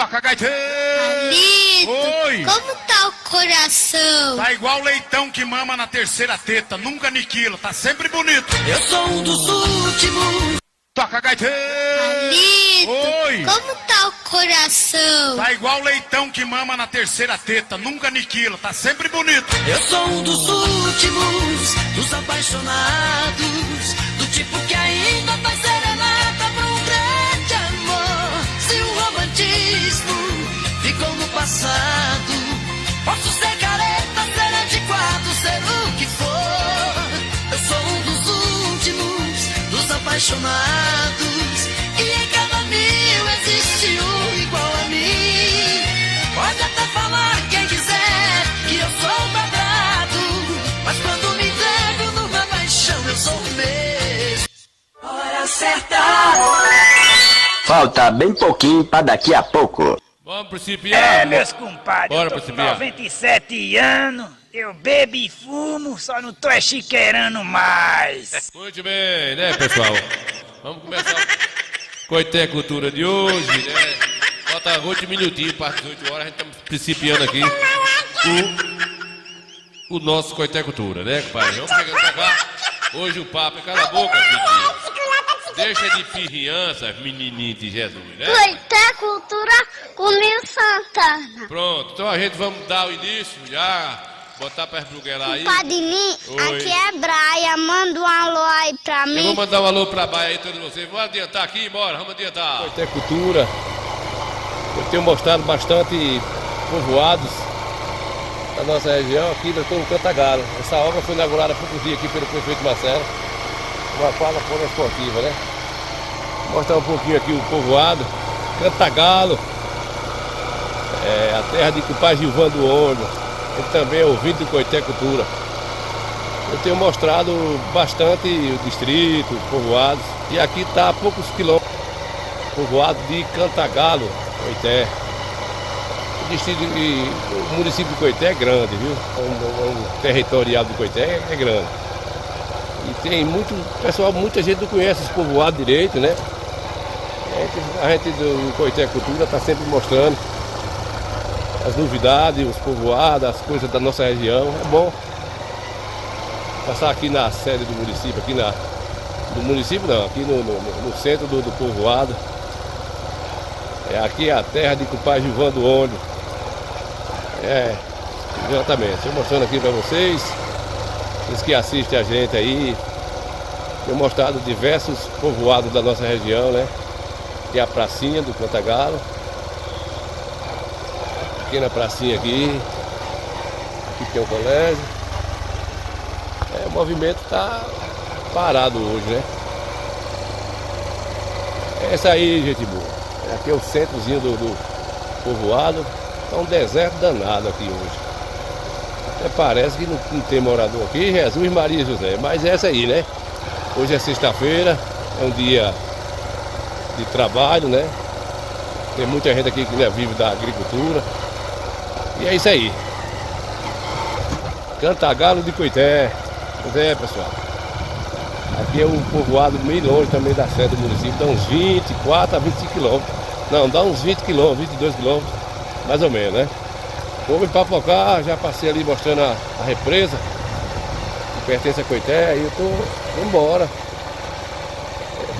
Toca, gaiteiro! Alito, Oi! como tá o coração? Tá igual leitão que mama na terceira teta, nunca aniquila, tá sempre bonito. Eu sou um dos últimos. Toca, gaiteiro! Alito, Oi! como tá o coração? Tá igual leitão que mama na terceira teta, nunca aniquila, tá sempre bonito. Eu sou um dos últimos, dos apaixonados, do tipo que ainda faz serenata pra um grande amor. Se o romantismo ficou no passado, posso ser careta, ser antiquado, ser o que for. Eu sou um dos últimos, dos apaixonados, e em cada mil existe um igual a mim. Pode até falar quem quiser que eu sou dobrado, mas quando me entrego numa paixão eu sou o mesmo. Hora certa. Falta bem pouquinho pra daqui a pouco. Vamos principiar? Meus compadres, Bora eu tô com principiar. 97 anos, eu bebo e fumo, só não tô chiqueirando mais. Muito bem, né, pessoal? Vamos começar o Coité Cultura de hoje, né? Falta 8 minutinhos para as 18 horas, a gente estamos principiando aqui o nosso Coité Cultura, né, compadre? Vamos chegando pra cá. Hoje o papo é cala a boca, filho. Deixa de pirriança, menininho de Jesus, né? Coité Cultura com Nil Santana. Pronto, então a gente vamos dar o início já, botar pra esbruguelar aí. Padrinho, Oi. aqui é Braia, manda um alô aí pra Eu vou mim. mandar um alô pra baia aí, todos vocês. Vamos adiantar aqui, bora, vamos adiantar. Coité Cultura, eu tenho mostrado bastante povoados da nossa região, aqui nós estamos em Cantagalo. Essa obra foi inaugurada há poucos dias aqui pelo prefeito Marcelo, uma quadra poliesportiva, né? Vou mostrar um pouquinho aqui o povoado, Cantagalo, a terra de Cupá Gilvan do Olho, ele também é ouvinte do Coité Cultura. Eu tenho mostrado bastante o distrito, povoados, e aqui está a poucos quilômetros, povoado de Cantagalo, Coité. O município de Coité é grande, viu? O territorial do Coité é grande. E tem muito, pessoal, muita gente não conhece esse povoado direito, né? A gente do Coité Cultura está sempre mostrando as novidades, os povoados, as coisas da nossa região. É bom passar aqui na sede do município, aqui do município não, aqui no centro do povoado. Aqui é a terra de Cupá Gilvan do Olho. Exatamente. Estou mostrando aqui para vocês que assistem a gente aí. Tenho mostrado diversos povoados da nossa região, né? Tem a pracinha do Cantagalo. Pequena pracinha aqui. Aqui tem um colégio. O movimento está parado hoje, né? É isso aí, gente boa. Aqui é o centrozinho do povoado. Está um deserto danado aqui hoje. Até parece que não tem morador aqui, Jesus Maria José. Mas é essa aí, né? Hoje é sexta-feira, é um dia de trabalho, né? Tem muita gente aqui que vive da agricultura. E é isso aí. Cantagalo de Coité. Pois é, pessoal. Aqui é um povoado meio longe também da sede do município. Dá uns 24 a 25 quilômetros. Não, dá uns 20 quilômetros, 22 quilômetros. Mais ou menos, né? Vou papocar, já passei ali mostrando a represa que pertence a Coité, e eu tô embora.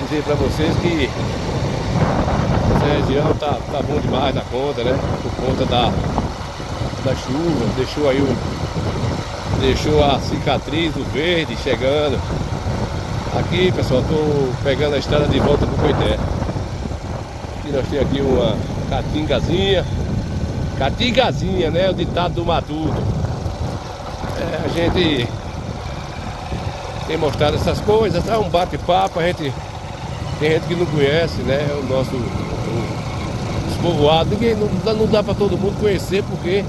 Dizer pra vocês que essa região tá bom demais da conta, né? Por conta da chuva, deixou a cicatriz do verde chegando. Aqui, pessoal, tô pegando a estrada de volta pro Coité. Aqui nós temos aqui uma Catingazinha, né? O ditado do Matuto. A gente tem mostrado essas coisas, tá um bate-papo, tem gente que não conhece, né? Os povoados, não dá para todo mundo conhecer, porque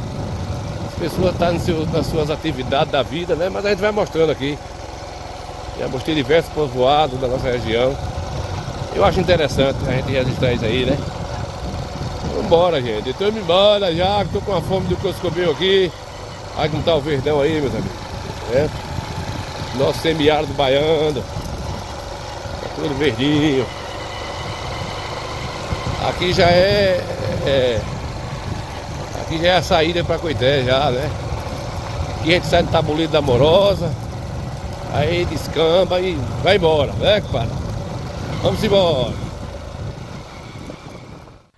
as pessoas estão nas suas atividades da vida, né? Mas a gente vai mostrando aqui. Já mostrei diversos povoados da nossa região. Eu acho interessante a gente registrar isso aí, né? Vambora, gente. Eu tô indo embora já, que tô com a fome do coscobel aqui. Olha como tá o verdão aí, meus amigos. Nosso semiárido baiano. Tá tudo verdinho. Aqui já é Aqui já é a saída para Coité já, né? Aqui a gente sai do Tabuleiro da Amorosa, aí descamba e vai embora, né, compadre? Vamos embora.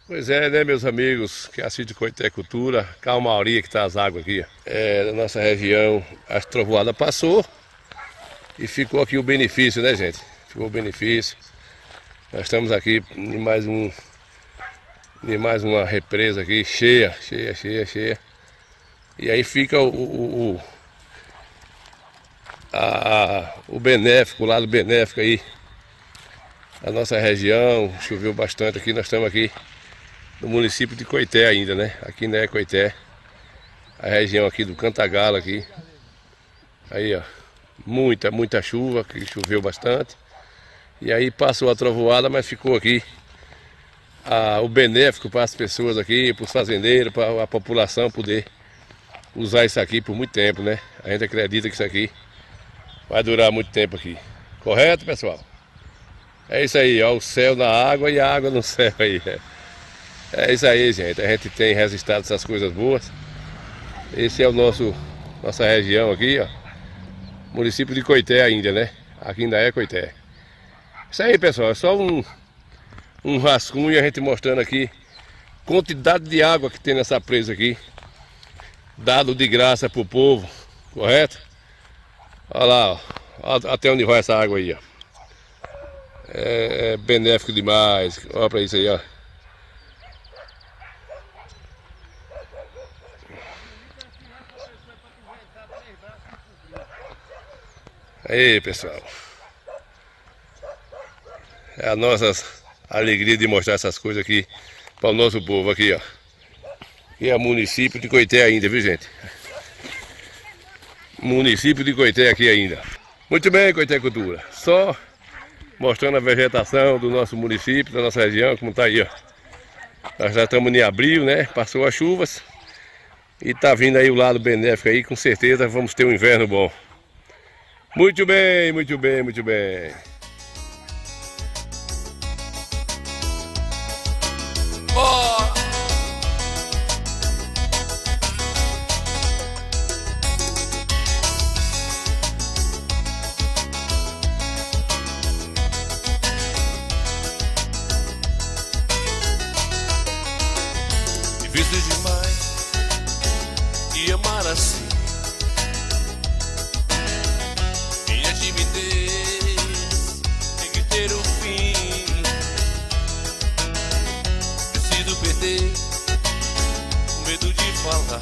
Pois é, né, meus amigos que assistem Coité Cultura, calmaria que tá as águas aqui, ó. Na nossa região, a trovoada passou e ficou aqui o benefício, né, gente? Ficou o benefício. Nós estamos aqui em mais uma represa aqui, cheia. E aí fica o benéfico, o lado benéfico aí. A nossa região, choveu bastante aqui, nós estamos aqui no município de Coité ainda, né? Aqui não é Coité, a região aqui do Cantagalo aqui. Aí, ó, muita chuva, que choveu bastante. E aí passou a trovoada, mas ficou aqui o benéfico para as pessoas aqui, para os fazendeiros, para a população poder usar isso aqui por muito tempo, né? A gente acredita que isso aqui vai durar muito tempo aqui. Correto, pessoal? É isso aí, ó, o céu na água e a água no céu aí. É isso aí, gente. A gente tem registrado essas coisas boas. Esse é o nossa região aqui, ó. Município de Coité ainda, né? Aqui ainda é Coité. Isso aí, pessoal. É só um rascunho, a gente mostrando aqui quantidade de água que tem nessa presa aqui. Dado de graça pro povo. Correto? Olha lá, ó. Até onde vai essa água aí, ó. É benéfico demais. Olha pra isso aí, ó. Aí, pessoal. É a nossa alegria de mostrar essas coisas aqui para o nosso povo aqui, ó. E é o município de Coité ainda, viu, gente? Município de Coité aqui ainda. Muito bem, Coité Cultura. Só mostrando a vegetação do nosso município, da nossa região, como tá aí, ó. Nós já estamos em abril, né? Passou as chuvas e tá vindo aí o lado benéfico aí, com certeza vamos ter um inverno bom. Muito bem. Difícil demais e amar assim. Minha timidez tem que ter um fim. Preciso perder o medo de falar,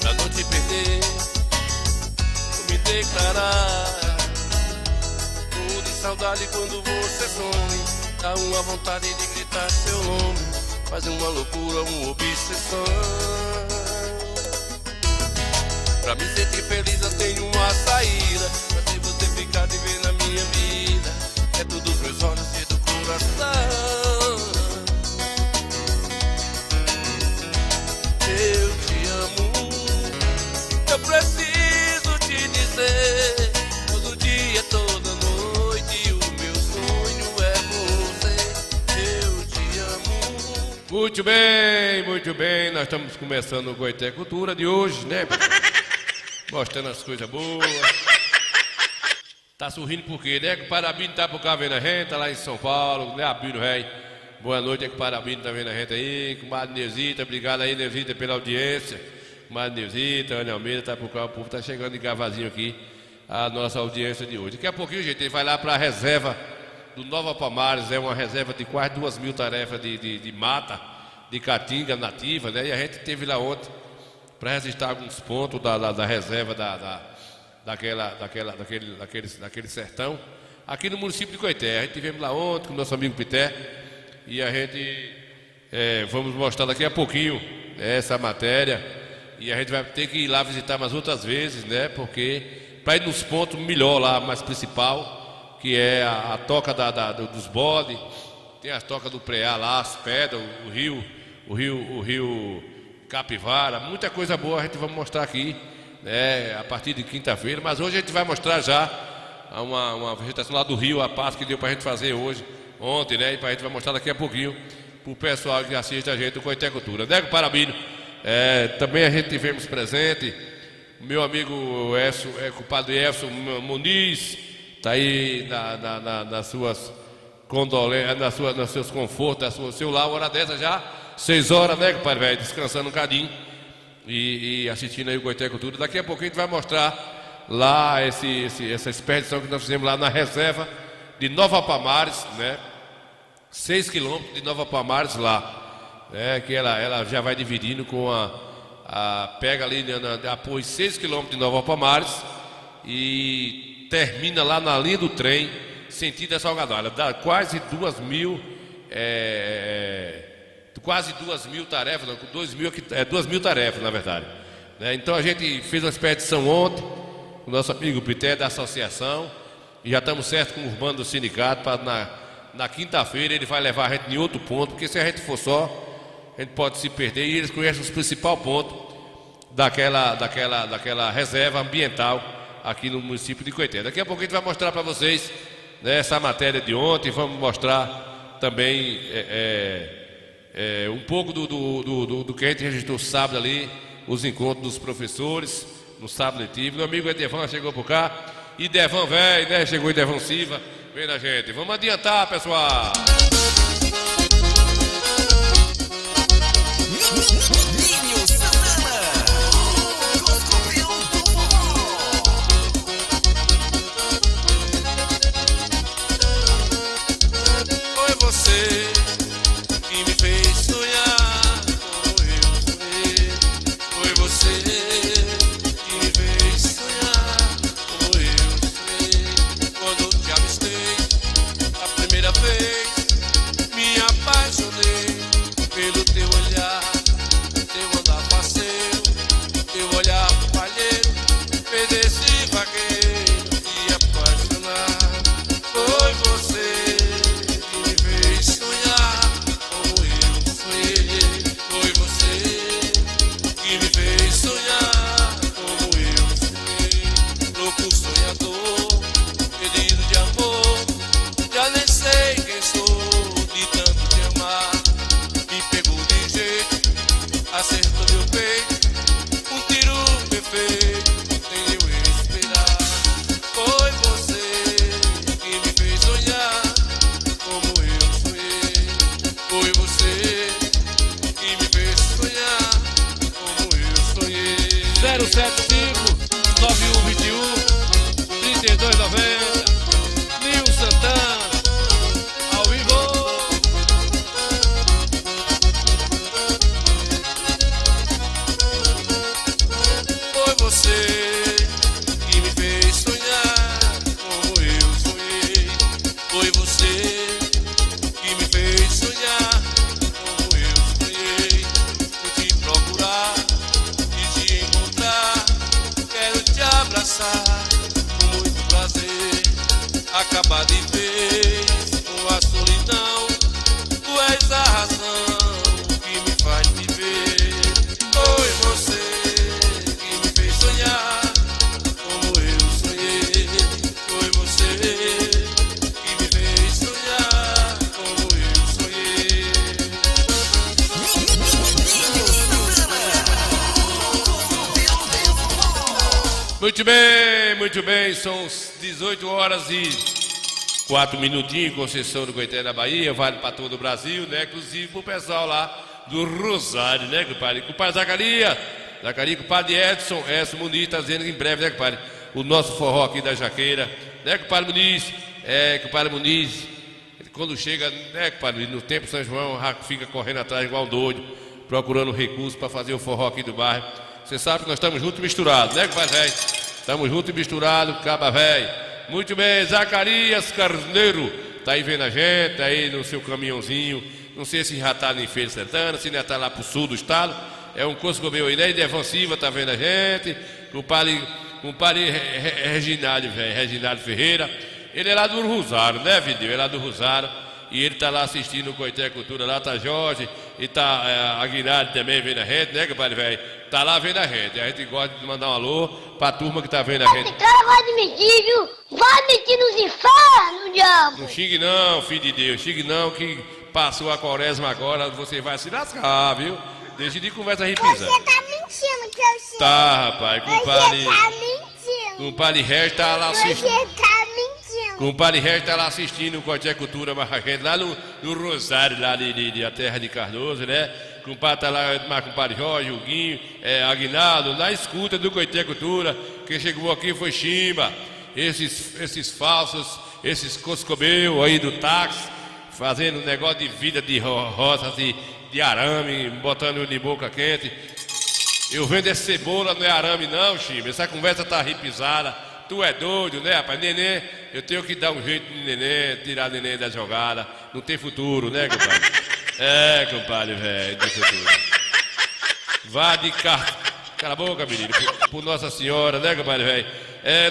pra não te perder, vou me declarar. Tô de saudade quando você some. Dá uma vontade de gritar seu nome, faz uma loucura, uma obsessão. Pra me sentir feliz eu tenho uma saída, fazer você ficar de ver na minha vida. É tudo dos meus olhos e do coração. Eu te amo, eu preciso te dizer, todo dia, toda noite, o meu sonho é você. Eu te amo. Muito bem, nós estamos começando o Coité Cultura de hoje, né? Mostrando as coisas boas. Tá sorrindo por quê, né? Que o Parabino tá por cá vendo a gente, tá lá em São Paulo, né? Abino, velho. Boa noite, é que o Parabino tá vendo a gente aí. Comadre Neuzita, obrigado aí, Neuzita, pela audiência. Comadre Neuzita, Ana Almeida, tá por cá, o povo tá chegando em Gavazinho aqui, a nossa audiência de hoje. Daqui a pouquinho, gente, ele vai lá pra reserva do Nova Palmares, é uma reserva de quase 2.000 tarefas de mata, de caatinga nativa, né? E a gente esteve lá ontem para registrar alguns pontos da reserva daquele sertão, aqui no município de Coité. A gente estivemos lá ontem com o nosso amigo Pité e a gente vamos mostrar daqui a pouquinho essa matéria e a gente vai ter que ir lá visitar mais outras vezes, né? Porque para ir nos pontos melhor lá, mais principal, que é a toca dos bodes, tem as tocas do Preá lá, as pedras, o rio Capivara, muita coisa boa a gente vai mostrar aqui, né, a partir de quinta-feira, mas hoje a gente vai mostrar já uma vegetação lá do rio, a parte que deu pra gente fazer hoje, ontem, né? E a gente vai mostrar daqui a pouquinho pro pessoal que assiste a gente do Coité Cultura, né, compadre Abílio? Também a gente tivemos presente o meu amigo compadre Efson Muniz, tá aí nas suas condolências, nos seus confortos, seu lar, hora dessa já, 6 horas, né, compadre velho, descansando um cadinho e assistindo aí o Coité Cultura. Daqui a pouquinho a gente vai mostrar lá essa expedição que nós fizemos lá na reserva de Nova Palmares, né? 6 quilômetros de Nova Palmares lá, né? Que ela já vai dividindo com pega ali apoio 6 quilômetros de Nova Palmares e termina lá na linha do trem, sentido a Salgadalha. Dá quase 2.000 tarefas, não, 2.000 tarefas, na verdade, né? Então a gente fez uma expedição ontem, o nosso amigo Pité da associação, e já estamos certos com o Urbano do sindicato para na quinta-feira ele vai levar a gente em outro ponto, porque se a gente for só, a gente pode se perder, e eles conhecem os principais pontos daquela reserva ambiental aqui no município de Coité. Daqui a pouco a gente vai mostrar para vocês, né, essa matéria de ontem, vamos mostrar também um pouco do que a gente registrou sábado ali, os encontros dos professores no sábado letivo. Meu amigo Edevan chegou por cá, e Devan velho, né, chegou Edevan Silva, vem na gente. Vamos adiantar, pessoal. Ninho Santana, Coscopião do Forró. Foi você que me fez sonhar como eu sonhei. Foi você que me fez sonhar como eu sonhei. Quando te avistei a primeira vez, me apaixonei pelo teu olhar, teu andar faceiro, teu olhar palheiro, fez esse vaqueiro se apaixonar. Foi você que me fez sonhar como eu sonhei. Foi você que me fez sonhar como eu sonhei. Louco sonhador, pedido de amor, já nem sei quem sou de tanto te amar. Me pegou de jeito, acertou meu peito, um tiro perfeito, sem eu esperar. Foi você que me fez sonhar como eu sonhei. Foi você que me fez sonhar como eu sonhei. 075 9121 3290, Ninho Santana, ao vivo. Foi você que me fez sonhar como eu sonhei. Foi você que me fez sonhar como eu sonhei. Vou te procurar e te encontrar, quero te abraçar com muito prazer. Acabar de vez com a solidão, tu és a razão que me faz viver. Foi você que me fez sonhar como eu sonhei. Foi você que me fez sonhar como eu sonhei. Ninho Santana, Coscopião do Forró. Muito bem, são 18 horas e 4 minutinhos, Conceição do Coité da Bahia, vale para todo o Brasil, né? Inclusive pro pessoal lá do Rosário, né, compadre? Compadre Zacarias, compadre Edson Muniz tá dizendo que em breve, né, compadre? O nosso forró aqui da Jaqueira, né, compadre Muniz? Compadre Muniz, quando chega, né, compadre, no tempo São João, fica correndo atrás igual um doido, procurando recursos para fazer o forró aqui do bairro. Você sabe que nós estamos juntos e misturados, né, compadre velho? Estamos juntos e misturados, caba velho. Muito bem, Zacarias Carneiro, tá aí vendo a gente, aí no seu caminhãozinho. Não sei se já tá em Feira de Santana, se já tá lá pro sul do estado. É um curso meu aí, né? Devan Silva tá vendo a gente. Compadre Reginaldo, velho, Reginaldo Ferreira. Ele é lá do Rosário, né, Vidil? Ele é lá do Rosário. E ele tá lá assistindo o Coité Cultura, lá tá Jorge, e tá Aguinaldo também vendo a gente, né, compadre velho? Tá lá vendo a gente. A gente gosta de mandar um alô pra turma que tá vendo a gente. Esse cara vai admitir, viu? Vai admitir nos infernos, diabo! Não xingue não, filho de Deus, xingue não, que passou a quaresma agora, você vai se lascar, viu? Deixa de conversa repisando. Você tá mentindo que eu sei. Tá, rapaz, compadre. Você tá mentindo. Compadre Regis tá lá assistindo. Você tá mentindo. Compadre Regis tá lá assistindo o Coité Cultura Marrakech, lá no Rosário, lá de a terra de Cardoso, né? Compadre tá lá, mas compadre Jorge, o Guinho, Aguinaldo, na escuta do Coité Cultura. Quem chegou aqui foi Chimba. Esses falsos, esses coscobeu aí do táxi, fazendo negócio de vida de roça, de arame, botando de boca quente. Eu vendo essa cebola, não é arame não, Chimba. Essa conversa tá ripisada. Tu é doido, né, rapaz? Neném, eu tenho que dar um jeito de neném, tirar neném da jogada. Não tem futuro, né, compadre? Compadre, velho, tem futuro. Vá de carro. Cala a boca, menino. Por Nossa Senhora, né, compadre, velho?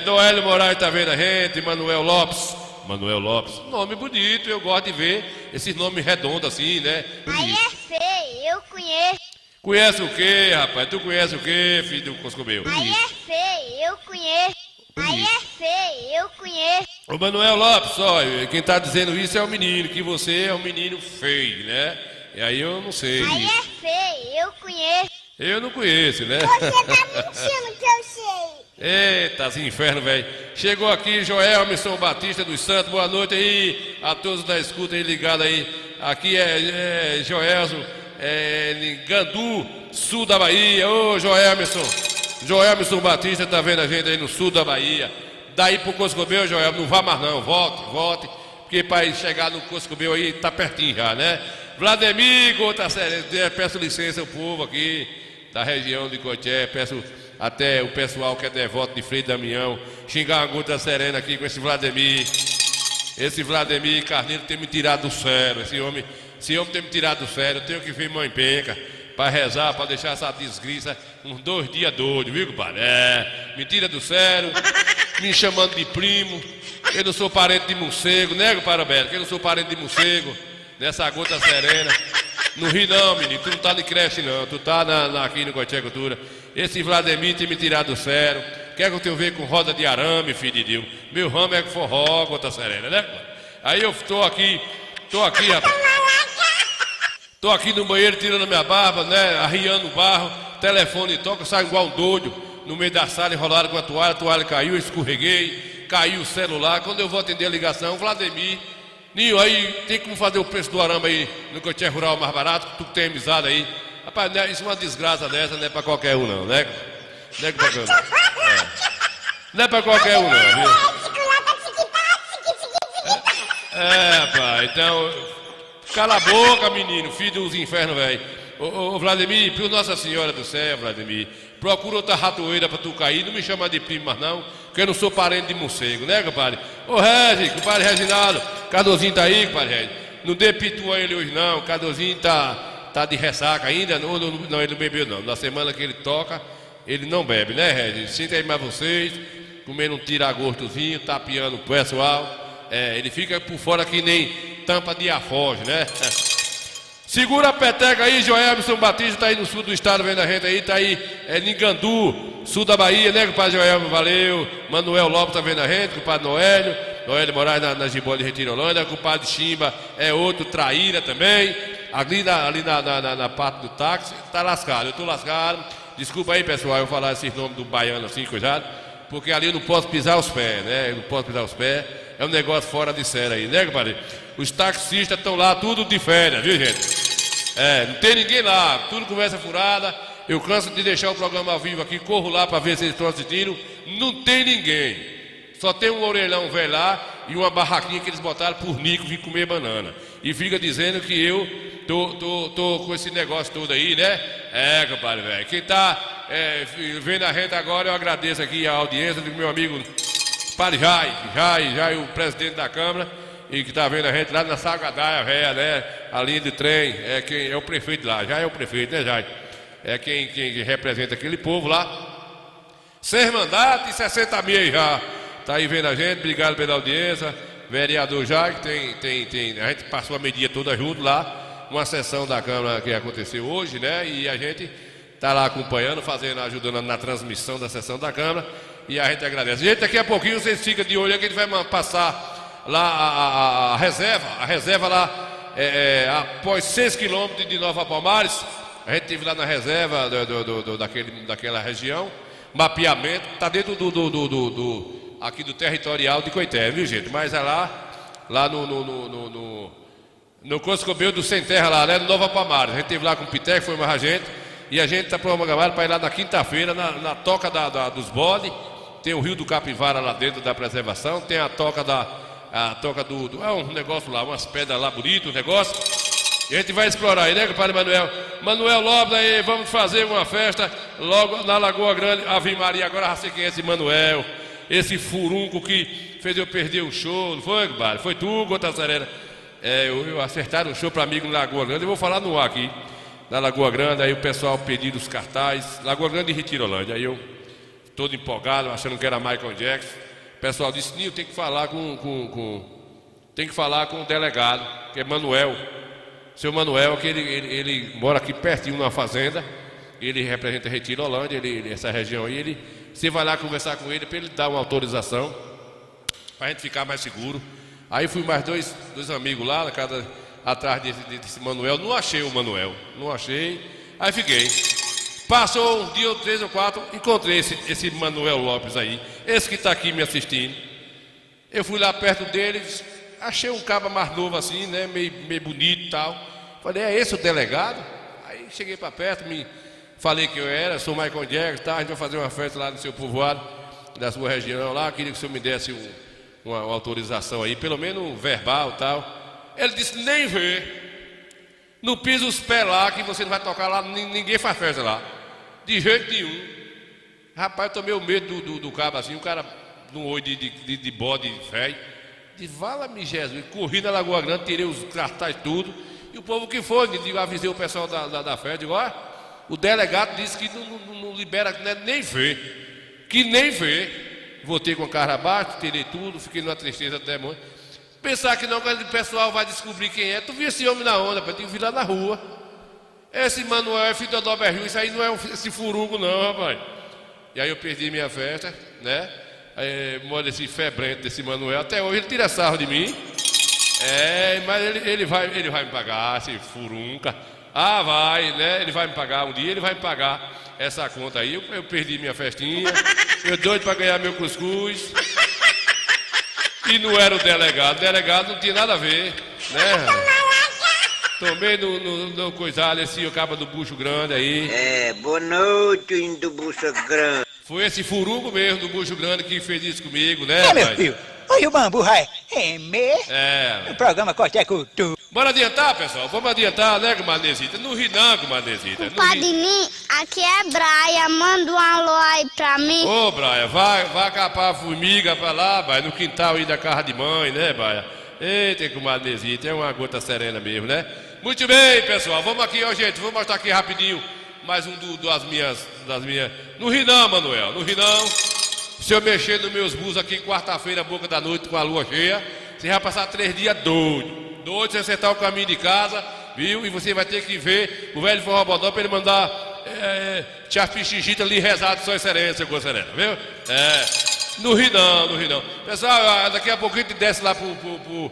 Noélio Moraes tá vendo a gente, Manuel Lopes. Manuel Lopes, nome bonito, eu gosto de ver esses nomes redondos assim, né? Aí é feio, eu conheço. Conhece o quê, rapaz? Tu conhece o quê, filho do Coscobeu? Aí é feio, eu conheço. Aí é feio, eu conheço. Ô Manuel Lopes, só, quem tá dizendo isso é o menino, que você é um menino feio, né? E aí eu não sei. Aí é feio, eu conheço. Eu não conheço, né? Você tá mentindo que eu sei. Eita, inferno, velho. Chegou aqui Joelmison Batista dos Santos. Boa noite aí a todos da escuta aí ligado aí. Aqui é Joelson, Gandu, sul da Bahia. Ô Joelmison Batista tá vendo a gente aí no sul da Bahia. Daí pro Coscobeu, Joel, não vá mais não, volte. Porque para chegar no Coscobeu aí tá pertinho já, né? Vladimir, Gota Serena, peço licença ao povo aqui da região de Coité, peço até o pessoal que é devoto de Frei Damião, xingar a Gota Serena aqui com esse Vladimir. Esse Vladimir Carneiro tem me tirado do sério, esse homem tem me tirado do sério. Eu tenho que vir mãe penca para rezar, para deixar essa desgraça uns 2 dias doido, viu, compadre? Me tira do sério, me chamando de primo. Eu não sou parente de morcego, né, compadre Roberto? Eu não sou parente de morcego, nessa Gota Serena. Não ri não, menino, tu não tá de creche não, tu tá aqui no Coité Cultura. Esse Vladimir tem me tirado do sério. Quer que eu tenha a ver com roda de arame, filho de Deus? Meu ramo é forró, Gota Serena, né? Aí eu tô aqui, rapaz. Tô aqui no banheiro tirando a minha barba, né? Arriando o barro, telefone toca, eu saio igual um doido. No meio da sala, enrolado com a toalha caiu, eu escorreguei, caiu o celular. Quando eu vou atender a ligação, Vladimir, Ninho, aí tem como fazer o preço do arame aí no Coité Rural mais barato, tu que tem amizade aí. Rapaz, né, isso é uma desgraça dessa, não é pra qualquer um não, né? Não é pra qualquer um. Não é pra qualquer um não, viu? Rapaz, então, cala a boca, menino, filho dos infernos, velho. Ô Vladimir, por Nossa Senhora do Céu, Vladimir, procura outra ratoeira pra tu cair, não me chama de primo mais não, porque eu não sou parente de morcego, né, compadre? Ô Regi, compadre Reginaldo, Cardozinho tá aí, compadre Regi. Não dê pitu a ele hoje não, Cardozinho tá de ressaca ainda, não, ele não bebeu não. Na semana que ele toca, ele não bebe, né, Regi? Sinta aí mais vocês, comendo um tira-gostozinho, tapeando o pessoal. Ele fica por fora que nem tampa de afoge, né? Segura a peteca aí, Joelmison Batista, tá aí no sul do estado, vendo a gente aí, tá aí, Ningandu, sul da Bahia, né, compadre Joelmo, valeu. Manuel Lopes tá vendo a gente, compadre Noélio Moraes na Gibola de Retirolândia, compadre Chimba é outro traíra também. Ali na parte do táxi, tá lascado, eu tô lascado. Desculpa aí, pessoal, eu falar esses nomes do baiano assim, coisado, porque ali eu não posso pisar os pés, né, eu não posso pisar os pés. É um negócio fora de série aí, né, compadre? Os taxistas estão lá, tudo de férias, viu, gente? Não tem ninguém lá, tudo conversa furada. Eu canso de deixar o programa ao vivo aqui, corro lá para ver se eles estão assistindo. Não tem ninguém. Só tem um orelhão velho lá e uma barraquinha que eles botaram por Nico vir comer banana. E fica dizendo que eu tô com esse negócio todo aí, né? Compadre, velho. Quem tá vendo a gente agora, eu agradeço aqui a audiência do meu amigo Padre Jai, o presidente da Câmara, e que está vendo a gente lá na Sagadaia, velha, né? A linha de trem, quem é o prefeito lá, já é o prefeito, né, Jai? É quem representa aquele povo lá. 6 mandatos e 60 mil já. Tá aí vendo a gente, obrigado pela audiência. vereador Jair, a gente passou a medida toda junto lá, uma sessão da Câmara que aconteceu hoje, né? E a gente está lá acompanhando, ajudando na transmissão da sessão da Câmara, e a gente agradece. Gente, daqui a pouquinho vocês ficam de olho, que a gente vai passar lá a reserva lá, após 6 quilômetros de Nova Palmares. A gente esteve lá na reserva daquela região, mapeamento, está dentro aqui do territorial de Coité, viu, gente? Mas é lá no Coscobeu do Sem Terra, lá, né, no Nova Palmares. A gente esteve lá com o Pité, que foi mais a gente, e a gente está programado para ir lá na quinta-feira, na toca dos bodes. Tem o Rio do Capivara lá dentro da preservação, tem a toca é um negócio lá, umas pedras lá bonitas, um negócio. E a gente vai explorar aí, né, compadre Manuel? Manuel Lopes, aí, vamos fazer uma festa logo na Lagoa Grande. Ave Maria, agora já sei quem é esse Manuel, esse furunco que fez eu perder o show, não foi, compadre? Foi tu, Gota Serena. Eu acertaram o show para amigo na Lagoa Grande, eu vou falar no ar aqui, na Lagoa Grande, aí o pessoal pediu os cartazes, Lagoa Grande e Retirolândia, aí eu, todo empolgado, achando que era Michael Jackson, o pessoal disse, Nil, tem que falar com o delegado, que é Manuel. Seu Manuel, que ele mora aqui pertinho numa fazenda, ele representa Retirolândia, essa região aí, você vai lá conversar com ele para ele dar uma autorização, para a gente ficar mais seguro. Aí fui mais dois amigos lá, atrás desse Manuel, não achei o Manuel, aí fiquei. Passou um dia, 3 ou 4, encontrei esse Manuel Lopes aí, esse que está aqui me assistindo. Eu fui lá perto dele, achei um caba mais novo assim, né, meio bonito e tal. Falei, é esse o delegado? Aí cheguei para perto, falei que eu sou Michael Jackson, tá, a gente vai fazer uma festa lá no seu povoado, da sua região lá, queria que o senhor me desse uma autorização aí, pelo menos verbal e tal. Ele disse, nem vê, não pisa os pés lá, que você não vai tocar lá, ninguém faz festa lá, de jeito nenhum. Rapaz, eu tomei o medo do cabo assim, o cara num olho de bode velho. De vala-me Jesus, corri na Lagoa Grande, tirei os cartazes tudo, e o povo que foi, avisei o pessoal da festa, digo, o delegado disse que não libera, né, nem vê, que nem vê. Voltei com a cara abaixo, tirei tudo, fiquei numa tristeza até muito. Pensar que não, quando o pessoal vai descobrir quem é, tu viu esse homem na onda, tem que vir lá na rua. Esse Manuel é filho do Adalberto, isso aí não é esse furugo não, rapaz. E aí eu perdi minha festa, né? Mora esse febrento desse Manuel, até hoje ele tira sarro de mim. Mas ele vai me pagar, esse furunca. Vai, né? Ele vai me pagar um dia, ele vai me pagar essa conta aí. Eu perdi minha festinha, eu doido para ganhar meu cuscuz. E não era o delegado não tinha nada a ver, né? Tomei no coisado esse cabo do bucho grande aí. Boa noite, do bucho grande. Foi esse furugo mesmo do bucho grande que fez isso comigo, né, meu filho? Oi, o bambu, vai. O programa Corte é Cultura. Bora adiantar, pessoal? Vamos adiantar, né, Gumanezita? Não ri não, Gumanezita. Compadre Nil, aqui é Braia, manda um alô aí pra mim. Ô, Braia, vai capar a formiga pra lá, Braia, no quintal aí da casa de mãe, né, Braia? Eita, Gumanezita, é uma gota serena mesmo, né? Muito bem, pessoal, vamos aqui, ó, gente, vou mostrar aqui rapidinho mais um das minhas... Não ri não, Manuel, não ri não. Se eu mexer nos meus bus aqui quarta-feira, boca da noite, com a lua cheia, você vai passar 3 dias doido, você acertar o caminho de casa, viu? E você vai ter que ver o velho Forrobodó para ele mandar Tia Pichigita ali rezar de sua excelência, seu Serena, viu? Não ri não. Pessoal, daqui a pouquinho a gente desce lá pro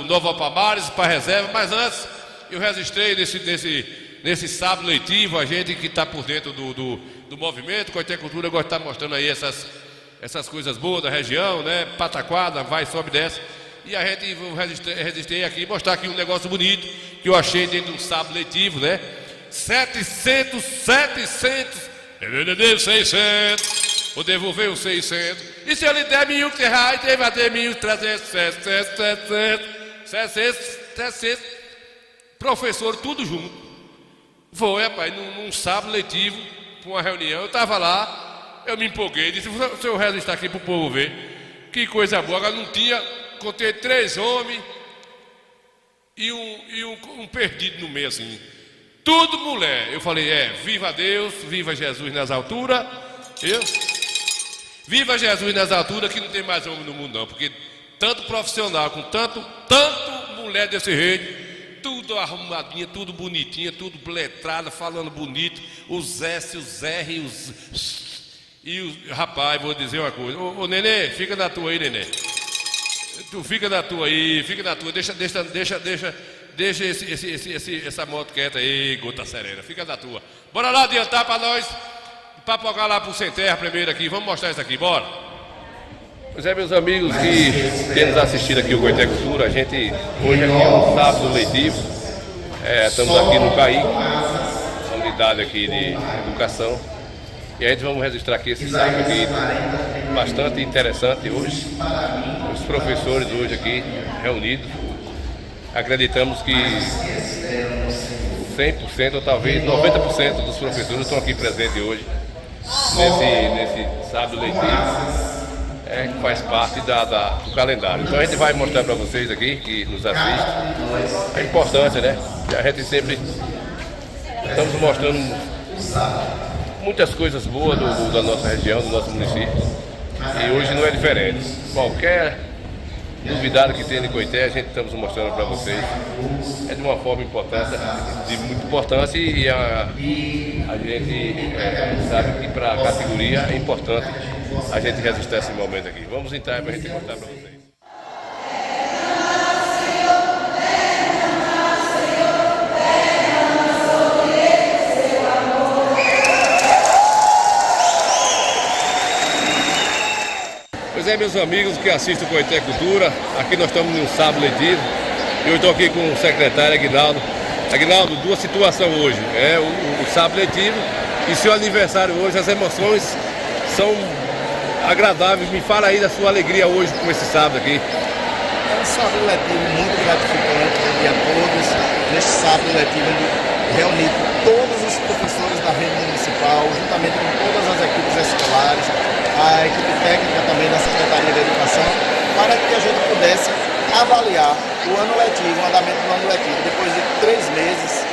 Nova Palmares, para reserva, mas antes eu registrei nesse sábado letivo, a gente que está por dentro do movimento, Coité Cultura, gosta de estar mostrando aí essas coisas boas da região, né? Pataquada, vai, sobe, desce. E a gente registrei aqui, mostrar aqui um negócio bonito que eu achei dentro de um sábado letivo, né? 700, 600, vou devolver os 600. E se eu lhe der R$1.000, ele vai ter 1.300, 700, professor, tudo junto. Foi, rapaz, num sábado letivo, para uma reunião, eu estava lá, eu me empolguei, disse, o seu resto está aqui para o povo ver. Que coisa boa, agora não tinha, contei 3 homens e um perdido no meio assim. Tudo mulher. Eu falei, viva Deus, viva Jesus nas alturas. Viva Jesus nas alturas, que não tem mais homem no mundo não, porque tanto profissional, com tanto mulher desse jeito, tudo arrumadinha, tudo bonitinha, tudo letrada, falando bonito, os S, os R, rapaz, vou dizer uma coisa, ô Nenê, fica na tua aí, Nenê. Tu fica na tua aí, fica na tua, deixa essa moto quieta aí, gota serena, fica na tua. Bora lá adiantar pra nós, papocar lá pro Sem Terra primeiro aqui, vamos mostrar isso aqui, bora. Pois é, meus amigos que têm nos assistido aqui o Coité Cultura, a gente, hoje aqui é um sábado letivo, estamos aqui no CAI, a unidade aqui de educação, e a gente vamos registrar aqui esse sábado aqui, bastante interessante hoje, os professores hoje aqui reunidos, acreditamos que 100% ou talvez 90% dos professores estão aqui presentes hoje, nesse sábado letivo. Que faz parte do calendário. Então a gente vai mostrar para vocês aqui, que nos assistem, a importância, né? Que a gente sempre estamos mostrando muitas coisas boas da nossa região, do nosso município. E hoje não é diferente. Qualquer novidade que tem em Coité, a gente estamos mostrando para vocês. É de uma forma de muita importância e a gente sabe que para a categoria é importante a gente registrar esse momento aqui. Vamos entrar para a gente mostrar para vocês. Pois é, meus amigos que assistem o Coité Cultura, aqui nós estamos num sábado letivo e eu estou aqui com o secretário Aguinaldo. Aguinaldo, duas situações hoje, o sábado letivo e seu aniversário hoje, as emoções são agradáveis. Me fala aí da sua alegria hoje com esse sábado aqui. É um sábado letivo muito gratificante a todos, neste sábado letivo reunir todos os professores da rede municipal, juntamente com todas as equipes escolares, a equipe técnica também da Secretaria da Educação, para que a gente pudesse avaliar o ano letivo, o andamento do ano letivo. Depois de 3 meses,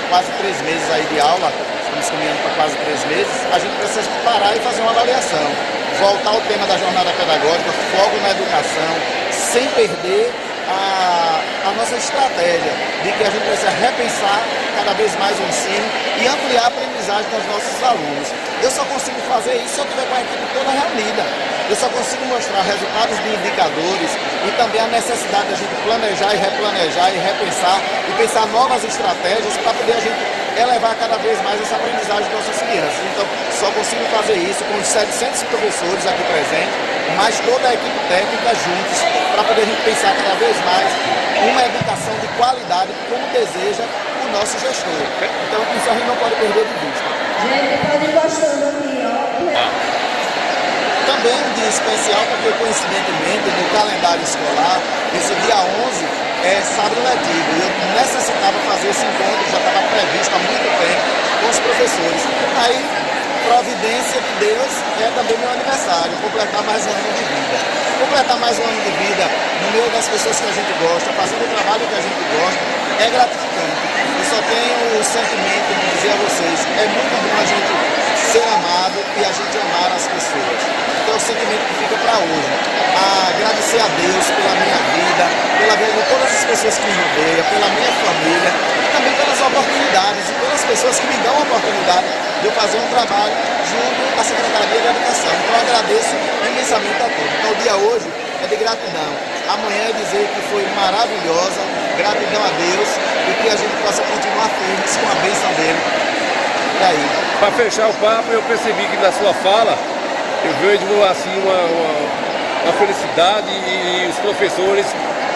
quase 3 meses aí de aula, estamos caminhando para quase 3 meses, a gente precisa parar e fazer uma avaliação. Voltar ao tema da jornada pedagógica, foco na educação, sem perder a nossa estratégia de que a gente precisa repensar cada vez mais o ensino e ampliar a aprendizagem dos nossos alunos. Eu só consigo fazer isso se eu tiver com a equipe toda reunida. Eu só consigo mostrar resultados de indicadores e também a necessidade de a gente planejar e replanejar e repensar e pensar novas estratégias para poder a gente elevar cada vez mais essa aprendizagem de nossas crianças. Então, só consigo fazer isso com os 700 professores aqui presentes, mais toda a equipe técnica juntos, para poder a gente pensar cada vez mais uma educação de qualidade, como deseja o nosso gestor. Então, isso a gente não pode perder de vista. Gente, pode ir gostando aqui, ó. Também um dia especial, porque coincidentemente no calendário escolar, esse dia 11 é sábado letivo. E eu necessitava fazer esse encontro, já estava previsto há muito tempo com os professores. Aí, providência de Deus, é também meu aniversário, completar mais um ano de vida. Completar mais um ano de vida no meio das pessoas que a gente gosta, fazendo o trabalho que a gente gosta, é gratificante. Eu só tenho o sentimento de dizer a vocês, é muito bom a gente ser amado e a gente amar as pessoas. Então é o sentimento que fica para hoje. Agradecer a Deus pela minha vida, pela vida de todas as pessoas que me rodeiam, pela minha família, e também pelas oportunidades e pelas pessoas que me dão a oportunidade de eu fazer um trabalho junto à Secretaria de Educação. Então eu agradeço imensamente a todos. Então o dia hoje é de gratidão. Amanhã é dizer que foi maravilhosa, gratidão a Deus e que a gente possa continuar firmes com a bênção dele. E aí? Para fechar o papo, eu percebi que na sua fala eu vejo assim uma felicidade e os professores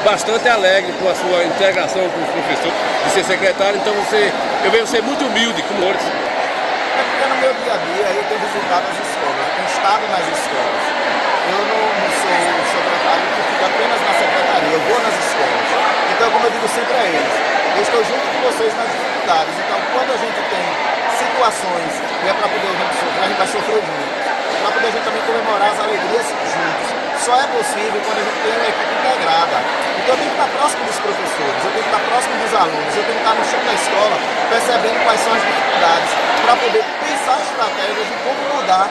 bastante alegres com a sua integração com os professores de ser secretário. Então eu vejo você muito humilde com eles. É porque no meu dia a dia eu tenho visitado as escolas, eu tenho estado nas escolas. Eu não sou o secretário que fica apenas na secretaria, eu vou nas escolas. Então, como eu digo sempre a eles, eu estou junto com vocês nas dificuldades. Então, quando a gente tem situações que é para poder a gente sofrer, a gente vai sofrer junto. Para poder a gente também comemorar as alegrias juntos. Só é possível quando a gente tem uma equipe integrada. Então eu tenho que estar próximo dos professores, eu tenho que estar próximo dos alunos, eu tenho que estar no chão da escola, percebendo quais são as dificuldades, para poder pensar estratégias de como mudar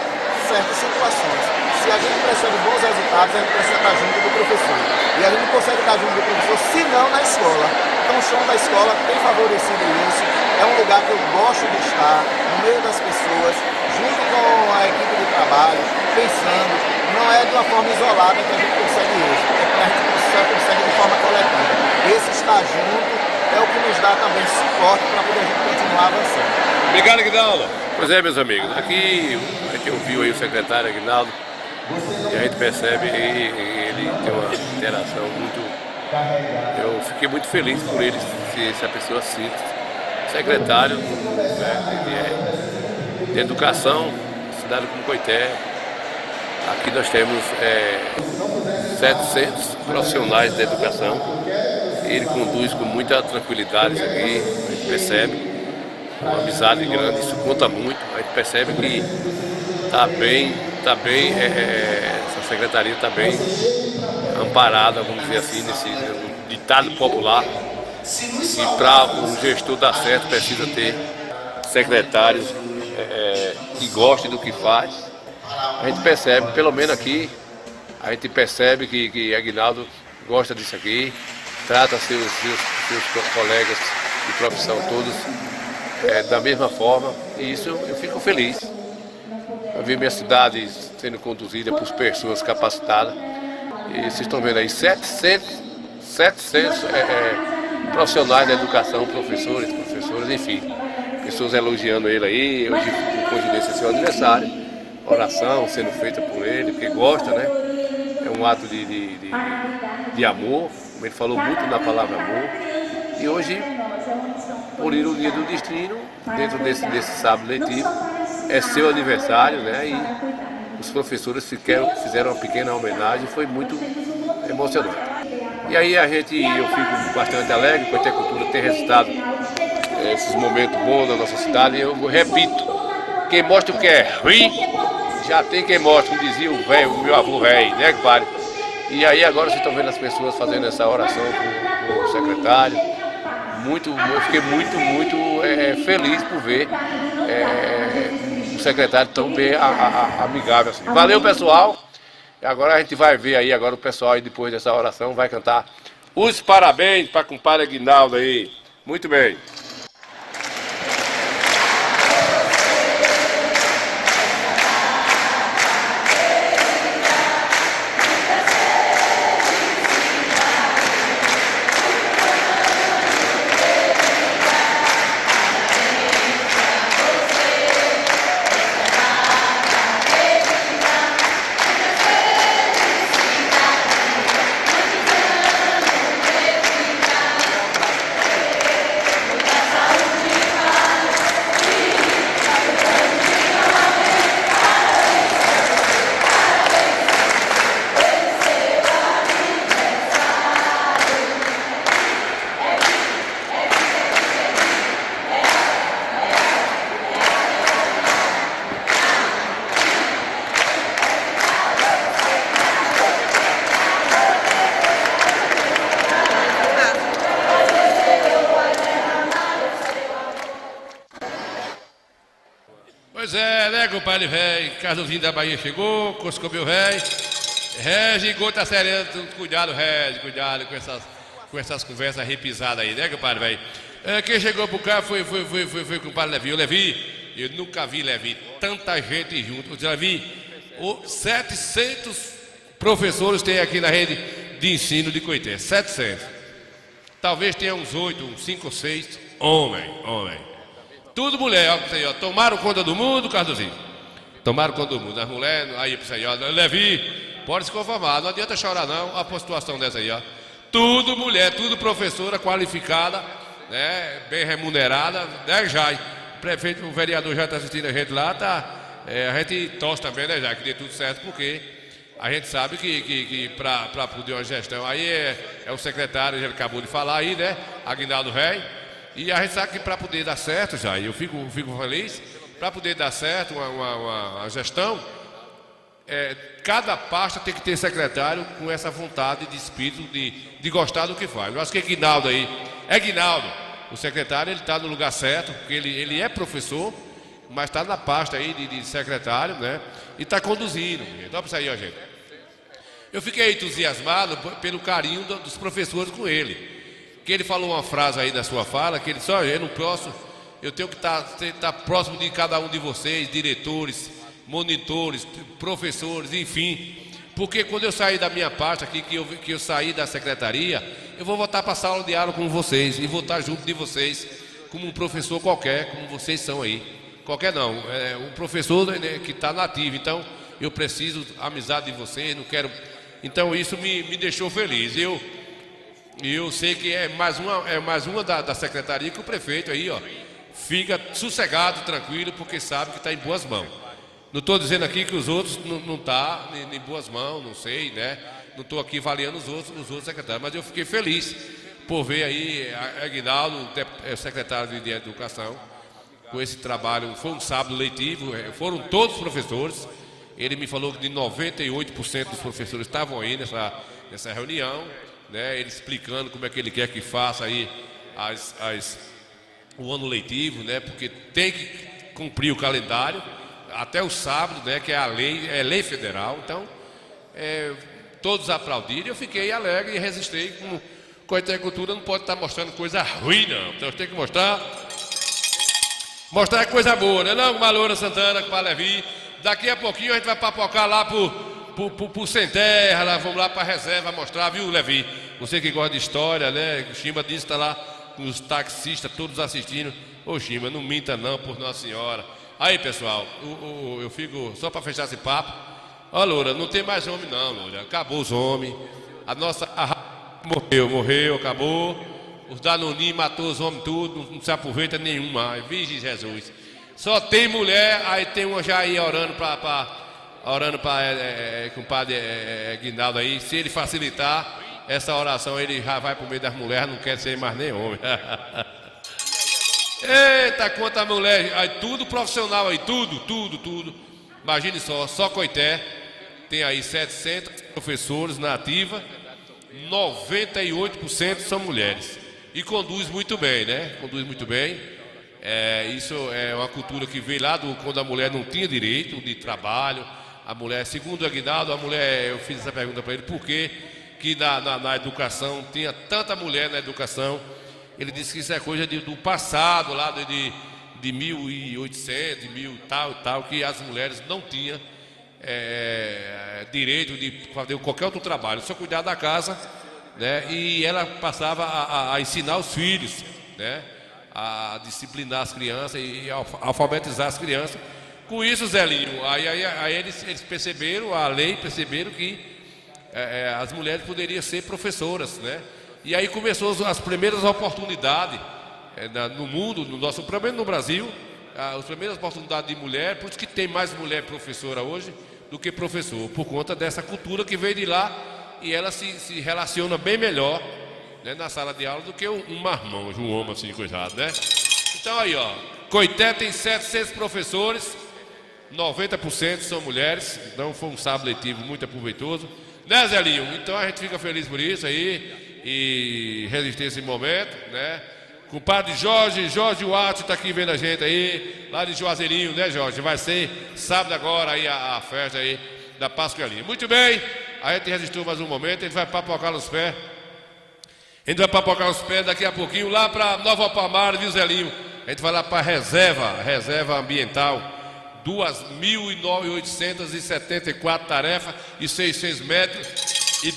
certas situações. Se a gente percebe bons resultados, a gente precisa estar junto do professor. E a gente não consegue estar junto do professor, se não na escola. Então o chão da escola tem favorecido isso. É um lugar que eu gosto de estar, no meio das pessoas, junto com a equipe de trabalho, pensando. Não é de uma forma isolada que a gente consegue isso, é que a gente só consegue de forma coletiva. Esse estar junto é o que nos dá também suporte para poder a gente continuar avançando. Obrigado, Aguinaldo. Pois é, meus amigos, aqui a gente ouviu aí o secretário Aguinaldo e a gente percebe que ele tem uma interação muito... Eu fiquei muito feliz por ele ser essa pessoa simples. Secretário, né, de Educação, cidade como Coité. Aqui nós temos 700 profissionais de educação. Ele conduz com muita tranquilidade isso aqui, a gente percebe uma amizade grande, isso conta muito. A gente percebe que essa secretaria está bem amparada, vamos dizer assim, nesse ditado popular. E para um gestor dar certo precisa ter secretários que gostem do que faz. A gente percebe, pelo menos aqui, a gente percebe que Aguinaldo gosta disso aqui, trata seus colegas de profissão todos da mesma forma, e isso eu fico feliz. Eu vi minha cidade sendo conduzida por pessoas capacitadas, e vocês estão vendo aí 700 profissionais da educação, professores, enfim, pessoas elogiando ele aí, hoje por coincidência é seu aniversário, oração sendo feita por ele, porque gosta, né? É um ato de amor, como ele falou muito na palavra amor, e hoje, por ironia do destino, dentro desse sábado letivo, é seu aniversário, né? E os professores fizeram uma pequena homenagem, foi muito emocionante. E aí eu fico bastante alegre, porque a cultura tem resultado esses momentos bons da nossa cidade. E eu repito, quem mostra o que é ruim, já tem quem mostra, como dizia o meu avô velho, né, compadre? E aí agora vocês estão vendo as pessoas fazendo essa oração com o secretário. Eu fiquei muito feliz por ver o secretário tão bem amigável assim. Valeu, pessoal! E agora a gente vai ver aí, agora o pessoal aí depois dessa oração vai cantar os parabéns para o compadre Aguinaldo aí. Muito bem. Pois é, né, compadre velho? Cardozinho da Bahia chegou, Coscobeu velho. Regi, gota serena, cuidado, Regi, cuidado com essas conversas repisadas aí, né, compadre velho? Quem chegou pro carro foi o compadre Levi. O Levi, eu nunca vi, Levi, tanta gente junto. Levi, 700 professores tem aqui na rede de ensino de Coité, 700. Talvez tenha uns 8, uns 5 ou 6, homem. Tudo mulher, ó, aí, ó. Tomaram conta do mundo, Cardozinho. Tomaram conta do mundo. As mulheres, aí, ó. Levi, pode se conformar, não adianta chorar não, a situação dessa aí, ó. Tudo mulher, tudo professora qualificada, né? Bem remunerada, né, Jai? O prefeito, o vereador já está assistindo a gente lá, tá? A gente torce também, né, Jai? Que dê tudo certo, porque a gente sabe que para poder uma gestão, aí é o secretário, ele acabou de falar aí, né? Aguinaldo Rei. E a gente sabe que para poder dar certo, já, eu fico feliz, para poder dar certo uma gestão, cada pasta tem que ter secretário com essa vontade de espírito de gostar do que faz. Eu acho que Aguinaldo aí, Aguinaldo, o secretário, ele está no lugar certo, porque ele é professor, mas está na pasta aí de secretário, né? E está conduzindo. Então, para isso aí, ó, gente. Eu fiquei entusiasmado pelo carinho dos professores com ele. Que ele falou uma frase aí na sua fala, que ele disse, olha, eu não posso, eu tenho que estar próximo de cada um de vocês, diretores, monitores, professores, enfim. Porque quando eu sair da minha pasta aqui, que eu sair da secretaria, eu vou voltar para a sala de aula com vocês e vou estar junto de vocês como um professor qualquer, como vocês são aí. Qualquer não, é um professor, né, que está nativo. Então, eu preciso da amizade de vocês, não quero... Então, isso me deixou feliz. Eu sei que é mais uma da secretaria que o prefeito aí, ó, fica sossegado, tranquilo, porque sabe que está em boas mãos. Não estou dizendo aqui que os outros não tá em boas mãos, não sei, né? Não estou aqui avaliando os outros secretários, mas eu fiquei feliz por ver aí Aguinaldo, secretário de Educação, com esse trabalho. Foi um sábado letivo, foram todos os professores. Ele me falou que de 98% dos professores estavam aí nessa reunião, né? Ele explicando como é que ele quer que faça aí o ano letivo, né? Porque tem que cumprir o calendário até o sábado, né? Que é lei federal. Então, todos aplaudiram. Eu fiquei alegre e registrei. Com a agricultura não pode estar mostrando coisa ruim, não. Então tem que mostrar coisa boa, né? Não, com a Loura Santana, com a Levi. Daqui a pouquinho a gente vai papocar lá pro Sem Terra, lá, vamos lá para a reserva mostrar, viu, Levi? Você que gosta de história, né? O Chimba disse que está lá com os taxistas todos assistindo. Ô Chimba, não minta não, por Nossa Senhora. Aí, pessoal, eu fico, só para fechar esse papo. Ó, Loura, não tem mais homem não, Loura. Acabou os homens. A nossa morreu, acabou. Os Danoninhos matou os homens tudo, não se aproveita nenhum mais. Virgem Jesus. Só tem mulher, aí tem uma já aí orando para com o padre Guinaldo aí. Se ele facilitar essa oração, ele já vai pro meio das mulheres, não quer ser mais nem homem. Eita, quanta mulher, aí tudo profissional aí, tudo. Imagine só Coité tem aí 700 professores na ativa, 98% são mulheres. E conduz muito bem, né? Conduz muito bem. Isso é uma cultura que veio lá quando a mulher não tinha direito de trabalho. A mulher, segundo o Aguinaldo, eu fiz essa pergunta para ele, por que na educação tinha tanta mulher na educação? Ele disse que isso é coisa do passado, lá de 1800, de 1000 tal, que as mulheres não tinham direito de fazer qualquer outro trabalho, só cuidar da casa, né? E ela passava a ensinar os filhos, né? A disciplinar as crianças e alfabetizar as crianças. Com isso, Zelinho, aí eles perceberam, a lei perceberam que as mulheres poderiam ser professoras, né? E aí começou as primeiras oportunidades no mundo, pelo menos no Brasil, as primeiras oportunidades de mulher, por isso que tem mais mulher professora hoje do que professor, por conta dessa cultura que veio de lá e ela se relaciona bem melhor, né, na sala de aula do que um marmão, um homem assim, coisado, né? Então aí, ó, Coité tem 700 professores, 90% são mulheres, então foi um sábado letivo muito aproveitoso, né, Zelinho? Então a gente fica feliz por isso aí e resistir esse momento, né? Compadre Jorge Duarte está aqui vendo a gente aí, lá de Juazeirinho, né, Jorge? Vai ser sábado agora aí a festa aí da Pascoalinha. Muito bem, a gente resistiu mais um momento, a gente vai papocar nos pés. A gente vai papocar os pés daqui a pouquinho lá para Nova Palmar, viu, Zelinho? A gente vai lá para a reserva ambiental. 2.874 tarefas e 600 metros e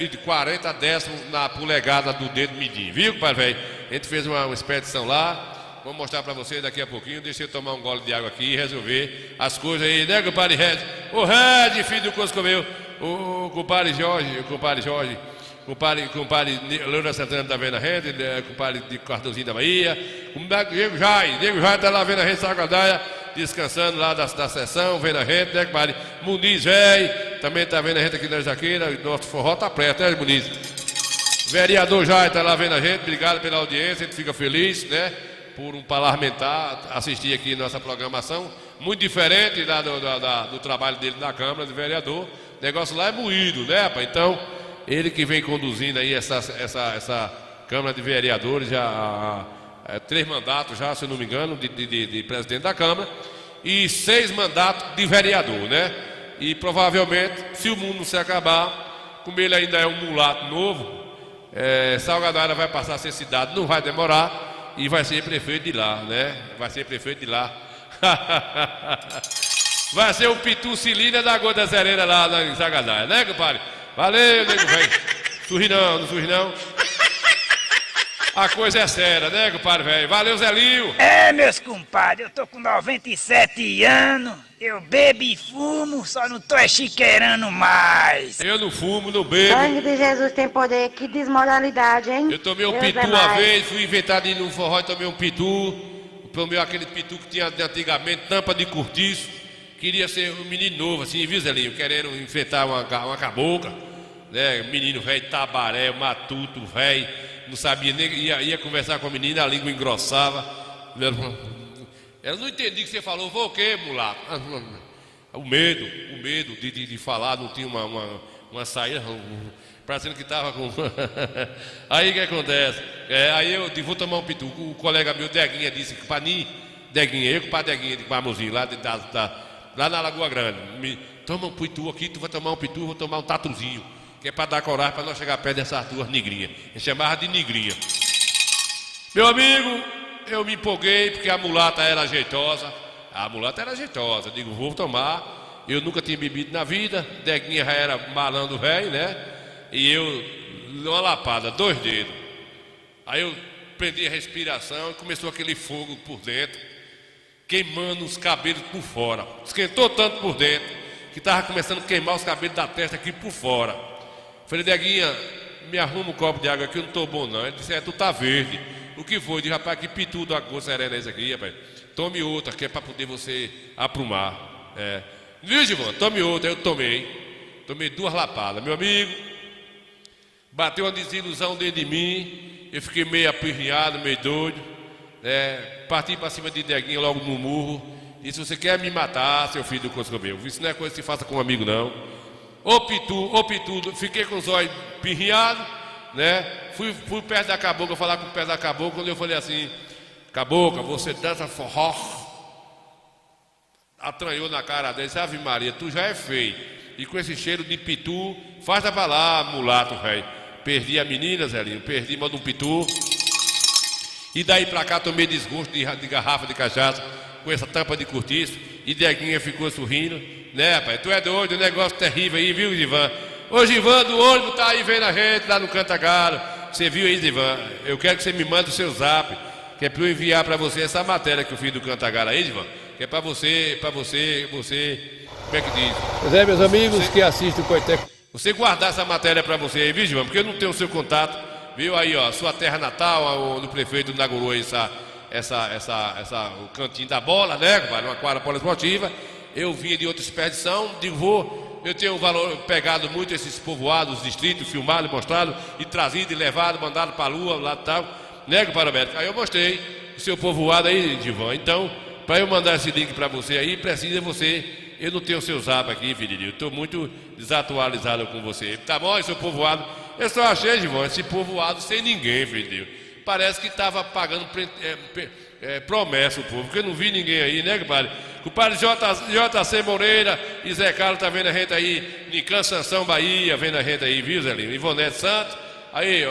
de 40 a décimo na polegada do dedo midinho, viu, pai velho? A gente fez uma expedição lá, vou mostrar para vocês daqui a pouquinho. Deixa eu tomar um gole de água aqui e resolver as coisas aí, né, compadre Red? O Red, filho do Coscomeu, o compadre Jorge, compadre Loura Santana tá vendo a gente, compadre de Cartãozinho da Bahia, o Diego Jai tá lá vendo a gente, Sagradaia, descansando lá da sessão, vendo a gente, né, compadre? Muniz, velho, também tá vendo a gente aqui na Jaqueira, nosso forró tá preto, né, Muniz? Vereador Jai tá lá vendo a gente, obrigado pela audiência, a gente fica feliz, né, por um parlamentar assistir aqui nossa programação, muito diferente do trabalho dele na Câmara de Vereador. O negócio lá é moído, né, rapaz? Então, ele que vem conduzindo aí essa Câmara de Vereadores há 3 mandatos já, se eu não me engano, de presidente da Câmara, e 6 mandatos de vereador, né? E provavelmente, se o mundo não se acabar, como ele ainda é um mulato novo, Salgadara vai passar a ser cidade, não vai demorar, e vai ser prefeito de lá, né? Vai ser prefeito de lá. Vai ser o Pitu Cilínia da Gota Serena lá em Salgadara, né, compadre? Valeu, nego velho. Sorri não, não sorri não. A coisa é séria, né, compadre velho? Valeu, Zelinho. Meus compadres, eu tô com 97 anos, eu bebo e fumo, só não tô chiqueirando mais. Eu não fumo, não bebo. Sangue de Jesus tem poder, que desmoralidade, hein? Eu tomei um Deus pitu é uma mais. vez, fui inventado de ir num forró e tomei um pitu. Tomei aquele pitu que tinha antigamente, tampa de cortiço. Queria ser um menino novo, assim, viu, Zelinho? Querendo enfrentar uma cabocla, né? Menino velho, tabaré, matuto, velho. Não sabia nem, ia conversar com a menina, a língua engrossava. Ela não entendi o que você falou. Vou o quê, mulato? O medo de falar, não tinha uma saída. Parecendo que estava com... Aí o que acontece? Aí eu vou tomar um pitu. O colega meu, Deguinha, disse que para mim, Deguinha, eu com o pai Deguinha de Marmozinho, lá na Lagoa Grande, toma um pitu aqui, tu vai tomar um pitu, vou tomar um tatuzinho, que é para dar coragem para nós chegar perto dessas 2 negrinhas. A gente chamava de negrinha. Meu amigo, eu me empolguei porque a mulata era jeitosa. A mulata era jeitosa. Eu digo, vou tomar. Eu nunca tinha bebido na vida. Deguinha já era malandro velho, né? E eu, numa lapada, 2 dedos. Aí eu prendi a respiração e começou aquele fogo por dentro, queimando os cabelos por fora. Esquentou tanto por dentro que estava começando a queimar os cabelos da testa aqui por fora. Falei, Deguinha, me arruma um copo de água aqui, eu não estou bom não. Ele disse, tu tá verde. O que foi? Eu disse, rapaz, que pitu da Gota Serena é esse aqui, rapaz? Tome outra, que é para poder você aprumar. Viu, Givan? Tome outra. Eu tomei 2 lapadas. Meu amigo, bateu uma desilusão dentro de mim. Eu fiquei meio apirriado, meio doido. Parti para cima de Deguinha logo no murro. Disse, você quer me matar, seu filho do Coscobel? Isso não é coisa que se faça com um amigo, não. Ô pitu, fiquei com os olhos pirriados, né? Fui perto da cabocla, falar com o pé da cabocla. Quando eu falei assim, cabocla, você dança forró. Atranhou na cara dele, disse, Ave Maria, tu já é feio. E com esse cheiro de pitu, faz pra lá, mulato, velho. Perdi a menina, Zelinho, perdi, manda um pitu. E daí pra cá tomei desgosto de garrafa de cachaça com essa tampa de cortiço. E Deguinha ficou sorrindo, né, rapaz? Tu é doido, um negócio terrível aí, viu, Givan? Ô, Givan do ônibus tá aí vendo a gente lá no Cantagalo. Você viu aí, Givan? Eu quero que você me mande o seu zap, que é pra eu enviar pra você essa matéria que eu fiz do Cantagalo aí, Givan. Que é pra você, como é que diz? Pois é, meus amigos que assistem o Coité. Você guardar essa matéria pra você aí, viu, Givan? Porque eu não tenho o seu contato. Viu aí, ó, sua terra natal, o prefeito inaugurou aí o cantinho da bola, né, uma quadra poliesportiva. Eu vinha de outra expedição, digo, eu tenho pegado muito esses povoados, distritos, filmado, mostrado, e trazido, e levado, mandado pra lua, lá e tal, né, compadre Roberto? Aí eu mostrei o seu povoado aí, Givan. Então, para eu mandar esse link para você aí, precisa você. Eu não tenho o seu zap aqui, filho. Eu estou muito desatualizado com você. Tá bom, seu povoado? Eu só achei, Givan, esse povoado sem ninguém, filho. Parece que estava pagando promessa o povo, porque eu não vi ninguém aí, né, compadre? Compadre JC Moreira e Zé Carlos tá vendo a gente aí, Nican Sansão Bahia, vendo a gente aí, viu, Zelinho? Ivonete Santos. Aí,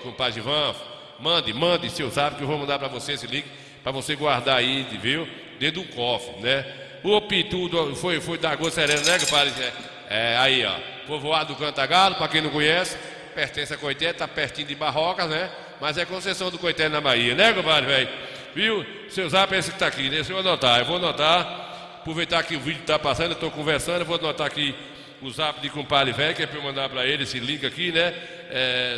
compadre Givan, mande seu zap que eu vou mandar para você esse link, para você guardar aí, viu? Dentro do cofre, né? O pitu foi da Gota Serena, né, compadre? Aí, ó, povoado do Cantagalo, para quem não conhece, pertence a Coité, tá pertinho de Barrocas, né? Mas é concessão do Coité na Bahia, né, compadre, velho? Viu? Seu zap é esse que tá aqui, deixa eu anotar. Eu vou anotar, aproveitar que o vídeo tá passando, eu tô conversando, eu vou anotar aqui o zap de compadre velho, que é pra eu mandar pra ele esse link aqui, né?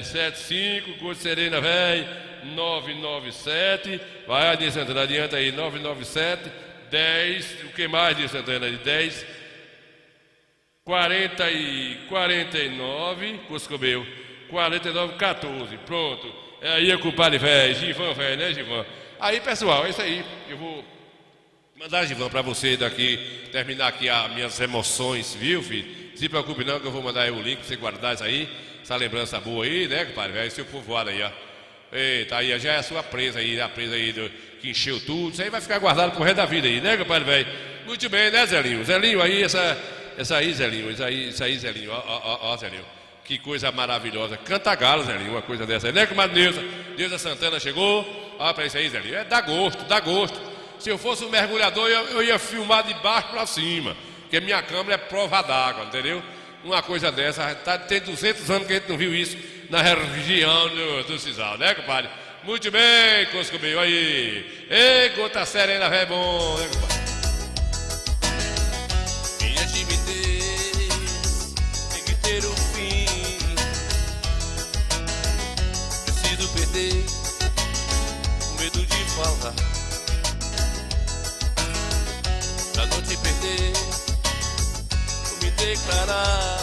75, Gota Serena, velho, 997, vai, Adil Santana, adianta aí, 997, 10, o que mais, Adil Santana? 10, 49, Coscobel, 49, 14, pronto. Aí é compadre velho, Givan velho, né, Givan? Aí, pessoal, é isso aí. Eu vou mandar, Givan, pra você daqui, terminar aqui as minhas emoções, viu, filho? Se preocupe não, que eu vou mandar aí o link pra você guardar isso aí, essa lembrança boa aí, né, compadre velho? Seu povoado aí, ó. Eita, aí já é a sua presa aí, a presa aí que encheu tudo. Isso aí vai ficar guardado pro resto da vida aí, né, compadre velho? Muito bem, né, Zelinho? Zelinho aí, essa aí, Zelinho, isso aí, Zelinho, ó, Zelinho. Que coisa maravilhosa. Canta galo, Zelinho, uma coisa dessa aí, né, comadre Neuza Santana chegou. Olha pra isso aí, Zelinho. Dá gosto. Se eu fosse um mergulhador, eu ia filmar de baixo pra cima. Porque minha câmera é prova d'água, entendeu? Uma coisa dessa, tem 200 anos que a gente não viu isso na região do Cisal, né, compadre? Muito bem, Coscobeio, aí. Ei, gota serena, é bom, né, compadre? Minha timidez tem que ter um fim. Preciso perder o medo de falar, pra não te perder, vou me declarar.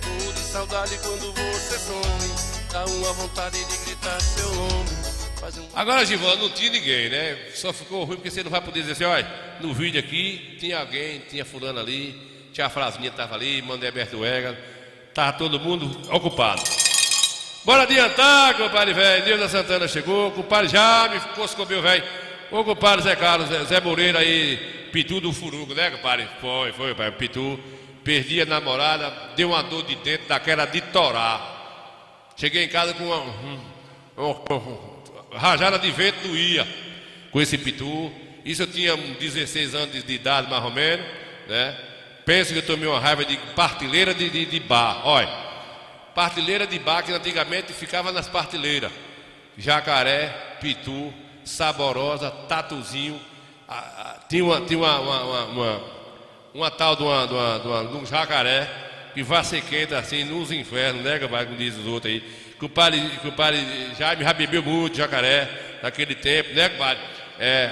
Morro de saudade quando você some, dá uma vontade de gritar seu nome. Agora, Givão, não tinha ninguém, né? Só ficou ruim porque você não vai poder dizer assim, olha, no vídeo aqui tinha alguém, tinha fulano ali, tinha a Flavinha tava ali, Mandei Alberto Ega, tava todo mundo ocupado. Bora adiantar, compadre velho. Neuza Santana chegou, compadre Jaime, Coscobeio velho. Ô, compadre Zé Carlos, Zé Moreira aí, Pitu do Furugo, né, compadre? Foi, pai, Pitu. Perdi a namorada, deu uma dor de dentro daquela de torar. Cheguei em casa com uma rajada de vento, doía com esse Pitu. Isso eu tinha 16 anos de idade, mais ou menos, né? Penso que eu tomei uma raiva de partilheira de bar. Olha, partilheira de bar que antigamente ficava nas partilheiras. Jacaré, Pitu, Saborosa, Tatuzinho. Tinha uma tal de um jacaré que vai ser quente assim nos infernos, né, como diz os outros aí. Compadre Jaime já bebeu muito jacaré naquele tempo, né, compadre?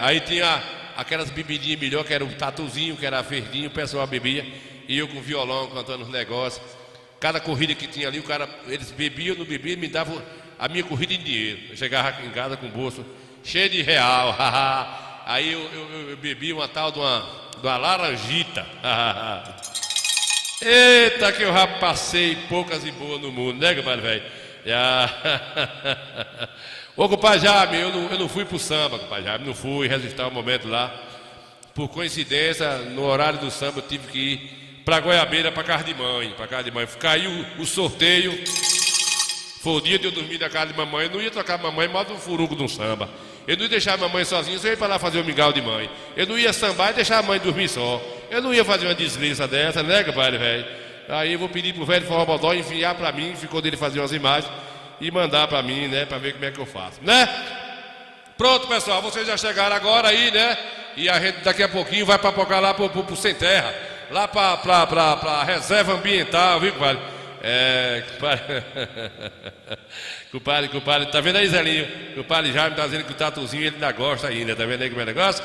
Aí tinha aquelas bebidinhas melhor, que era o Tatuzinho, que era verdinho, o pessoal bebia, e eu com violão cantando os negócios. Cada corrida que tinha ali, eles bebiam, não bebiam, me davam a minha corrida em dinheiro. Eu chegava em casa com o bolso cheio de real. Aí eu bebi uma tal de uma laranjita. Eita, que eu já passei poucas e boas no mundo, né, compadre velho? Ô, compadre Jaime, eu não fui pro samba, compadre Jaime, não fui registrar o momento lá. Por coincidência, no horário do samba, eu tive que ir pra Goiabeira, pra casa de mãe. Caiu o sorteio. Foi o dia de eu dormir na casa de mamãe. Eu não ia trocar mamãe mais um furugo de um samba. Eu não ia deixar a mamãe sozinha, só ia para lá fazer um mingau de mãe. Eu não ia sambar e deixar a mãe dormir só. Eu não ia fazer uma desliza dessa, né, compadre velho? Aí eu vou pedir pro velho Forró Bodó enviar pra mim, ficou dele fazer umas imagens e mandar pra mim, né, pra ver como é que eu faço, né? Pronto, pessoal, vocês já chegaram agora aí, né? E a gente daqui a pouquinho vai papocar lá pro Sem Terra, lá pra reserva ambiental, viu, compadre? Compadre, tá vendo aí, Zelinho? Compadre Jaime tá dizendo que o Tatuzinho ele ainda gosta ainda, tá vendo aí como é o negócio?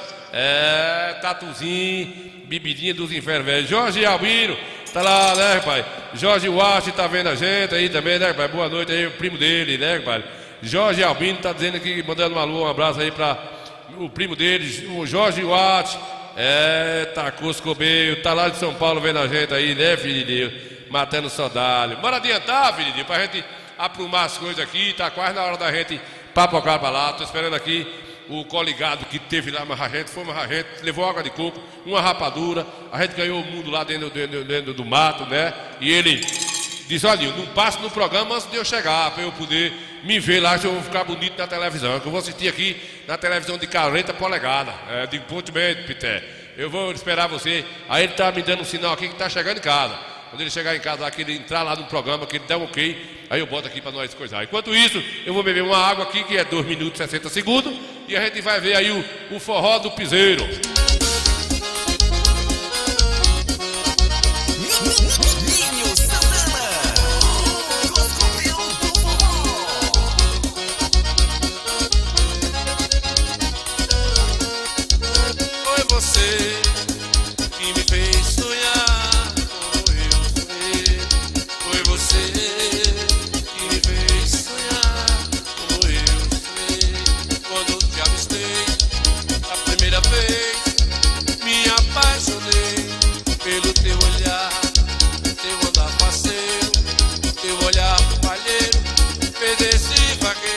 Tatuzinho, bebidinha dos infernos, velho. Jorge Albino, tá lá, né, pai? Jorge Watt tá vendo a gente aí também, né, pai? Boa noite aí, o primo dele, né, pai? Jorge Albino tá dizendo aqui, mandando um abraço aí pra o primo dele, o Jorge Watt. Tá Coscobeio, tá lá de São Paulo vendo a gente aí, né, filho de Deus? Matando saudade. Bora adiantar, filho de Deus, pra gente aprumar as coisas aqui. Tá quase na hora da gente papocar pra lá. Tô esperando aqui o coligado que teve lá, mas a gente levou água de coco, uma rapadura. A gente ganhou o mundo lá dentro do mato, né? E ele disse, olha, não passe no programa antes de eu chegar, pra eu poder me ver lá, se eu vou ficar bonito na televisão. Que eu vou assistir aqui na televisão de 40 polegadas. Digo, ponto bem, Pité. Eu vou esperar você. Aí ele tá me dando um sinal aqui que tá chegando em casa. Quando ele chegar em casa lá, que ele entrar lá no programa, que ele der um ok, aí eu boto aqui para nós coisar. Enquanto isso, eu vou beber uma água aqui, que é 2 minutos e 60 segundos, e a gente vai ver aí o forró do piseiro. Foi você que me fez sonhar. Me apaixonei pelo teu olhar, teu andar parceiro, teu olhar palheiro, fez esse vaqueiro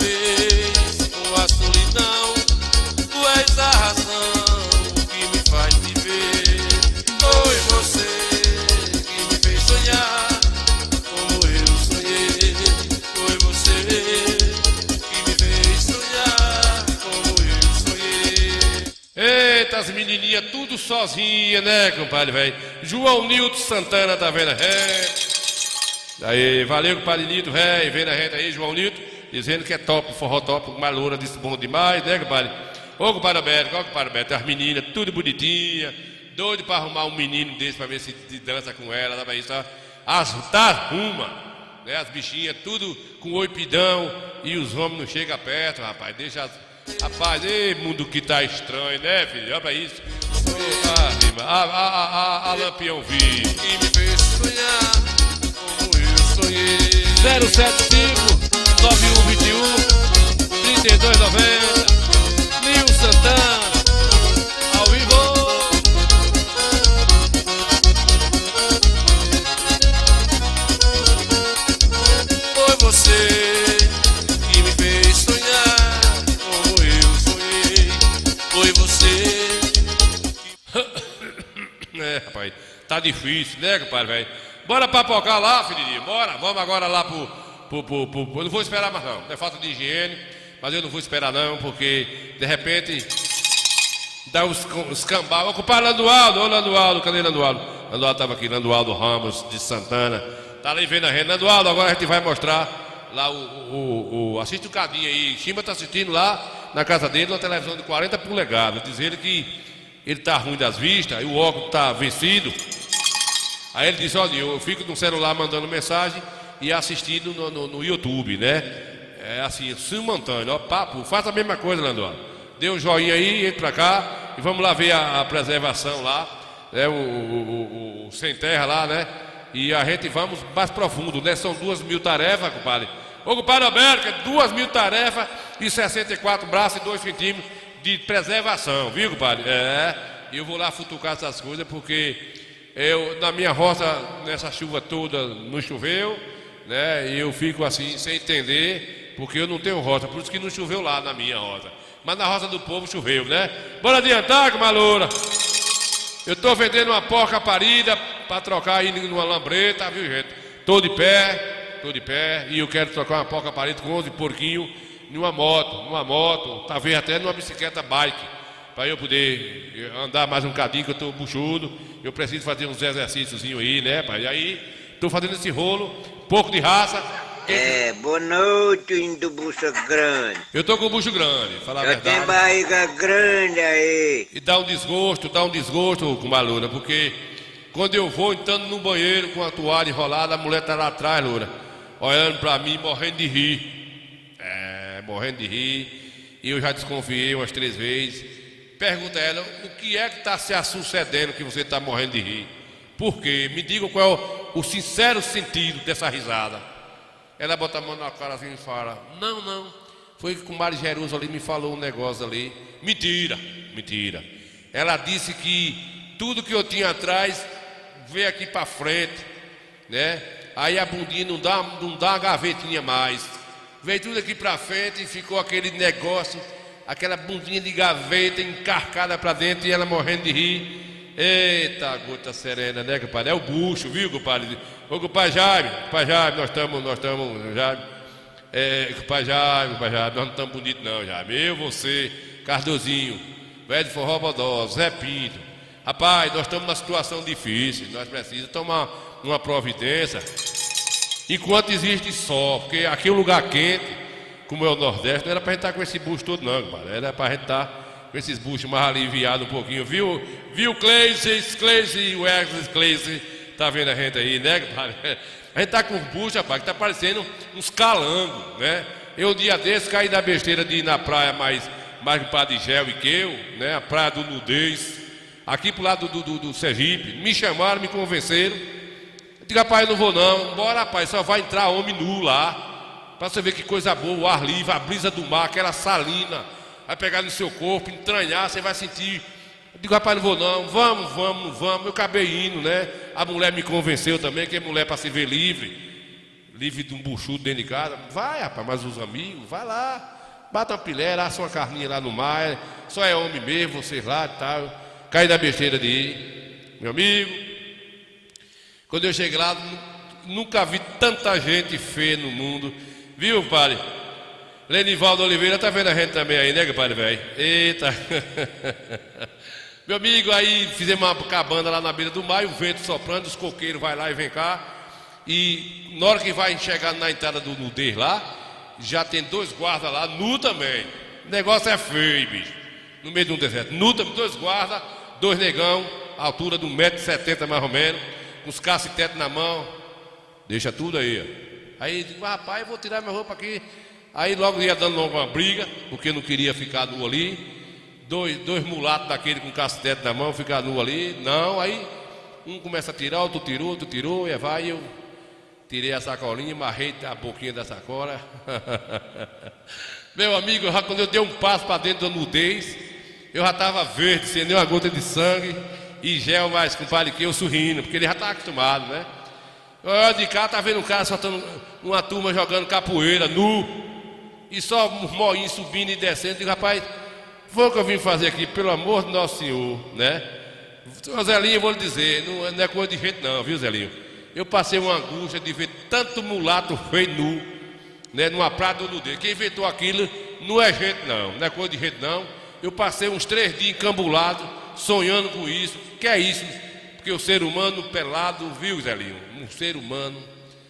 vez com a solidão. Tu és a razão que me faz viver. Foi você que me fez sonhar como eu sonhei. Foi você que me fez sonhar como eu sonhei. Eita, as menininhas tudo sozinha, né, compadre, velho? João Nilton Santana tá vendo a gente. Aí, valeu, compadre Nilton, velho, vendo a gente aí, João Nilton, dizendo que é top, forró top, uma loura disse bom demais, né, compadre? Ô, compadre Alberto, compadre Alberto, as meninas, tudo bonitinha, doido pra arrumar um menino desse pra ver se dança com ela, dá pra isso, tá? Arruma, né, as bichinhas, tudo com oipidão, e os homens não chegam perto, rapaz, deixa as... Rapaz, ei, mundo que tá estranho, né, filho? Olha pra isso. A Lampião vivo. Que me fez sonhar como eu sonhei. 075 9121 3290 Nil Santana ao vivo. Foi você que me fez sonhar como eu sonhei. Foi você. É, rapaz, tá difícil, né, compadre, velho? Bora papocar lá, filhinho, bora. Vamos agora lá pro... Eu não vou esperar mais não, é falta de higiene, mas eu não vou esperar não, porque de repente dá os cambal. Ô, compadre Landualdo, ô Landualdo, cadê Landualdo? Landualdo tava aqui, Landualdo Ramos de Santana, tá ali vendo a gente. Landualdo, agora a gente vai mostrar lá assiste o cadinho aí, Chimba tá assistindo lá na casa dele, uma televisão de 40 polegadas, diz ele que ele tá ruim das vistas, e o óculos tá vencido. Aí ele diz, olha, eu fico no celular mandando mensagem e assistindo no YouTube, né? É assim, simultâneo, ó, papo, faça a mesma coisa, Landualdo. Dê um joinha aí, entre pra cá e vamos lá ver a preservação lá, né? O sem terra lá, né? E a gente vamos mais profundo, né? São 2.000 tarefas, compadre. Ô, compadre Alberto, 2.000 tarefas e 64 braços e 2 centímetros de preservação, viu, compadre? É, eu vou lá futucar essas coisas porque na minha roça, nessa chuva toda, não choveu, né? E eu fico assim, sem entender, porque eu não tenho roça, por isso que não choveu lá na minha roça. Mas na roça do povo choveu, né? Bora adiantar, maloura. Eu tô vendendo uma porca parida para trocar aí numa lambreta, viu, gente? Tô de pé, e eu quero trocar uma porca parida com 11 porquinhos numa moto, talvez até numa bicicleta bike, para eu poder andar mais um cadinho, que eu tô buchudo, eu preciso fazer uns exercícios aí, né, pai? E aí, tô fazendo esse rolo, pouco de raça. É, boa noite, indo bucha grande. Eu tô com o bucho grande, falar a Eu verdade. tenho barriga grande aí. E dá um desgosto com uma loura, porque quando eu vou entrando no banheiro com a toalha enrolada, a mulher tá lá atrás, loura, olhando pra mim, morrendo de rir. Morrendo de rir. E eu já desconfiei umas 3 vezes. Pergunta a ela, o que é que tá se sucedendo que você tá morrendo de rir? Por quê? Me diga qual é o sincero sentido dessa risada. Ela bota a mão na cara assim e fala, não, foi que o Mário Jerusalém ali me falou um negócio ali. Mentira. Ela disse que tudo que eu tinha atrás veio aqui pra frente, né? Aí a bundinha não dá uma gavetinha mais. Veio tudo aqui pra frente e ficou aquele negócio, aquela bundinha de gaveta encarcada pra dentro e ela morrendo de rir. Eita, gota serena, né, compadre? É o bucho, viu, compadre? Ô, compadre Jaime, nós estamos, Jaime. Compadre Jaime, nós não estamos bonitos não, Jaime. Eu, você, Cardozinho, velho de Forró Bodó, Zé Pinto. Rapaz, nós estamos numa situação difícil, nós precisamos tomar uma providência. Enquanto existe sol, porque aqui é um lugar quente, como é o Nordeste, não era pra gente estar com esse bucho todo não, compadre. Era pra gente estar com esses buchos mais aliviados um pouquinho, viu, Cleice, o Exes Cleice, tá vendo a gente aí, né, compadre? A gente tá com os buchos, rapaz, que tá parecendo uns calangos, né? Eu um dia desse caí da besteira de ir na praia mais que o Padre Gel e que eu, né, a praia do Nudez, aqui pro lado do Sergipe, me chamaram, me convenceram. Eu digo, rapaz, eu não vou não. Bora, rapaz, só vai entrar homem nu lá. Pra você ver que coisa boa, o ar livre, a brisa do mar, aquela salina. Vai pegar no seu corpo, entranhar, você vai sentir. Eu digo, rapaz, não vou não. Vamos. Eu acabei indo, né? A mulher me convenceu também, que é mulher para se ver livre. livre de um buchudo dentro de casa. Vai, rapaz, mas os amigos, vai lá, bata uma pilera, assa uma carninha lá no mar, só é homem mesmo, vocês lá e tal. Cai da besteira de ir, meu amigo. Quando eu cheguei lá, nunca vi tanta gente feia no mundo, viu, padre? Lenivaldo Oliveira, tá vendo a gente também aí, né, padre, velho? Eita! Meu amigo, aí fizemos uma cabana lá na beira do mar, o vento soprando, os coqueiros vai lá e vem cá. E na hora que vai chegar na entrada do nudez lá, já tem 2 guardas lá, nu também. O negócio é feio, bicho. No meio de um deserto. Nu também, 2 guardas, 2 negão, a altura de 1,70 m mais ou menos, com os cacitetes na mão. Deixa tudo aí, ó. Aí digo, rapaz, eu vou tirar minha roupa aqui. Aí logo ia dando logo uma briga, porque não queria ficar nu ali. Dois mulatos daquele com cacetete na mão, ficar nu ali. Não, aí um começa a tirar, outro tirou, e vai, eu tirei a sacolinha, amarrei a boquinha da sacola. Meu amigo, quando eu dei um passo para dentro da nudez, eu já estava verde, sem nenhuma gota de sangue, e gel mais compadre que eu sorrindo, porque ele já estava acostumado, né? Eu de cá, tá vendo um cara soltando uma turma jogando capoeira, nu, e só um moinho subindo e descendo. Eu digo, rapaz, foi o que eu vim fazer aqui, pelo amor de Nosso Senhor, né? Zelinho, eu vou lhe dizer, não é coisa de gente não, viu, Zelinho? Eu passei uma angústia de ver tanto mulato feio nu, né, numa praia do nudez. Quem inventou aquilo não é gente não é coisa de gente não. Eu passei uns 3 dias encambulado, sonhando com isso. Que é isso? Porque o ser humano pelado, viu, Zelinho? Um ser humano,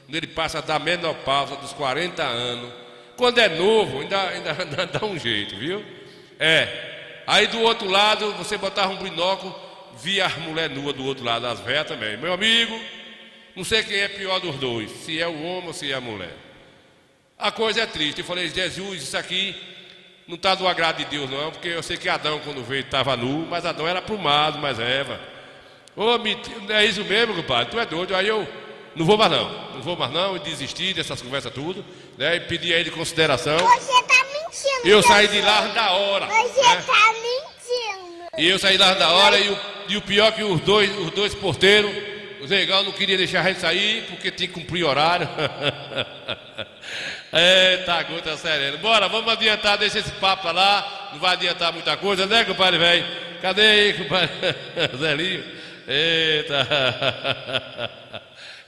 quando ele passa da menopausa dos 40 anos, quando é novo, ainda dá um jeito, viu? Aí do outro lado, você botava um binóculo, via as mulheres nuas do outro lado, as velhas também. Meu amigo, não sei quem é pior dos dois, se é o homem ou se é a mulher. A coisa é triste. Eu falei, Jesus, isso aqui não está do agrado de Deus não, porque eu sei que Adão quando veio estava nu, mas Adão era aprumado, mas Eva. É isso mesmo, compadre, tu é doido. Aí eu não vou mais não, e desisti dessas conversas tudo, né, e pedi a ele consideração. Você tá mentindo. Eu saí de lá da hora. Você né? tá mentindo. E eu saí lá da hora e o pior que os dois porteiros, o Zegão não queria deixar a gente sair porque tinha que cumprir horário. Eita, gota serena. Bora, vamos adiantar, deixa esse papo pra lá. Não vai adiantar muita coisa, né, compadre velho? Cadê aí, compadre? Zelinho? Eita.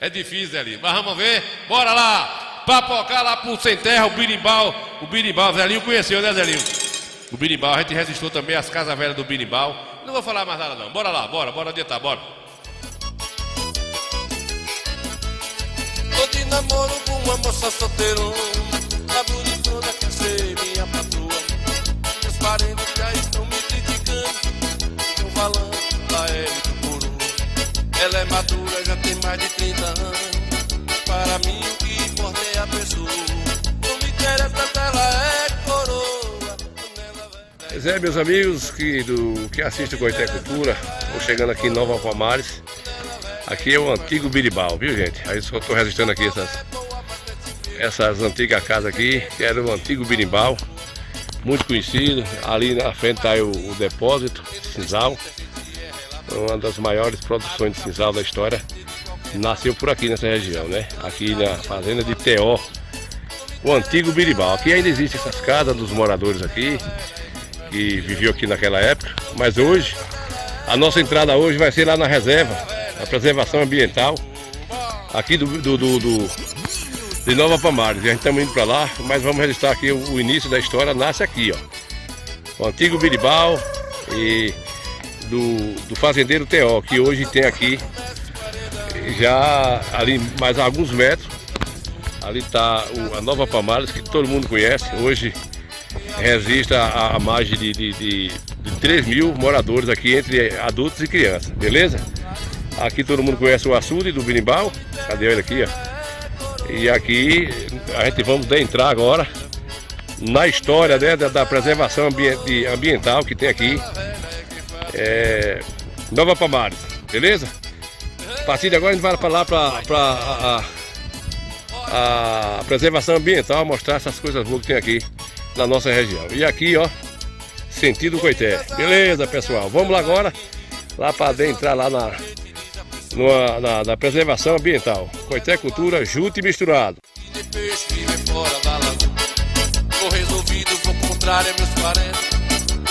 É difícil, Zelinho. Mas vamos ver. Bora lá. Papocar lá pro Sem Terra, o Birimbau. O Birimbau, Zelinho conheceu, né, Zelinho? O Birimbau, a gente resistiu também às casas velhas do Birimbau. Não vou falar mais nada não. Bora lá, bora adiantar, bora. Tô de namoro com uma moça solteirona, a bonitona quer ser minha patroa. Meus parentes já estão me criticando, estão falando ela é muito coroa. Ela é madura, já tem mais de 30 anos. Para mim o que importa é a pessoa. Não me interessa se ela é coroa. Pois é, meus amigos que assistem o Coité Cultura, estou chegando aqui em Nova Palmares. Aqui é o antigo Birimbau, viu, gente? Aí só estou registrando aqui essas antigas casas aqui, que era o antigo Birimbau, muito conhecido. Ali na frente está o depósito de sisal, uma das maiores produções de sisal da história. Nasceu por aqui nessa região, né? Aqui na fazenda de Teó, o antigo Birimbau. Aqui ainda existem essas casas dos moradores aqui, que viviam aqui naquela época, mas hoje, a nossa entrada hoje vai ser lá na reserva, a preservação ambiental aqui de Nova Palmares. A gente estamos indo para lá, mas vamos registrar aqui o início da história. Nasce aqui, ó, o antigo Birimbau e do fazendeiro Teó, que hoje tem aqui já ali mais alguns metros. Ali está a Nova Palmares, que todo mundo conhece. Hoje resiste a mais de 3 mil moradores aqui, entre adultos e crianças, beleza? Aqui todo mundo conhece o açude do Birimbau. Cadê ele aqui, ó? E aqui a gente vamos entrar agora na história, né, da preservação ambiental que tem aqui, Nova Palmares, beleza? A partir de agora a gente vai para lá para a preservação ambiental, mostrar essas coisas boas que tem aqui na nossa região. E aqui, ó, sentido Coité. Beleza, pessoal? Vamos lá agora, lá para entrar lá na preservação ambiental. Coité Cultura, junto e misturado. peixe que vem fora da lagoa. Tô resolvido, vou contrário a meus parentes,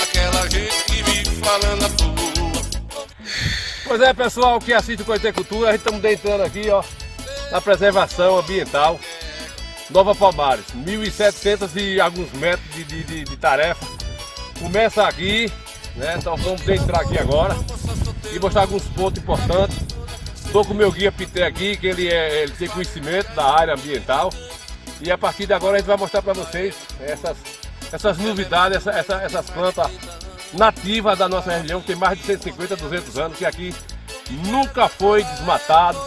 aquela gente que vive falando à toa. Pois é, pessoal que assiste o Coité Cultura, a gente estamos entrando aqui, ó, na preservação ambiental Nova Palmares, 1.700 e alguns metros de tarefa. Começa aqui, né? Então vamos entrar aqui agora e mostrar alguns pontos importantes. Estou com o meu guia Pité aqui, que ele tem conhecimento da área ambiental. E a partir de agora a gente vai mostrar para vocês essas novidades, essas plantas nativas da nossa região, que tem mais de 150, 200 anos, que aqui nunca foi desmatado.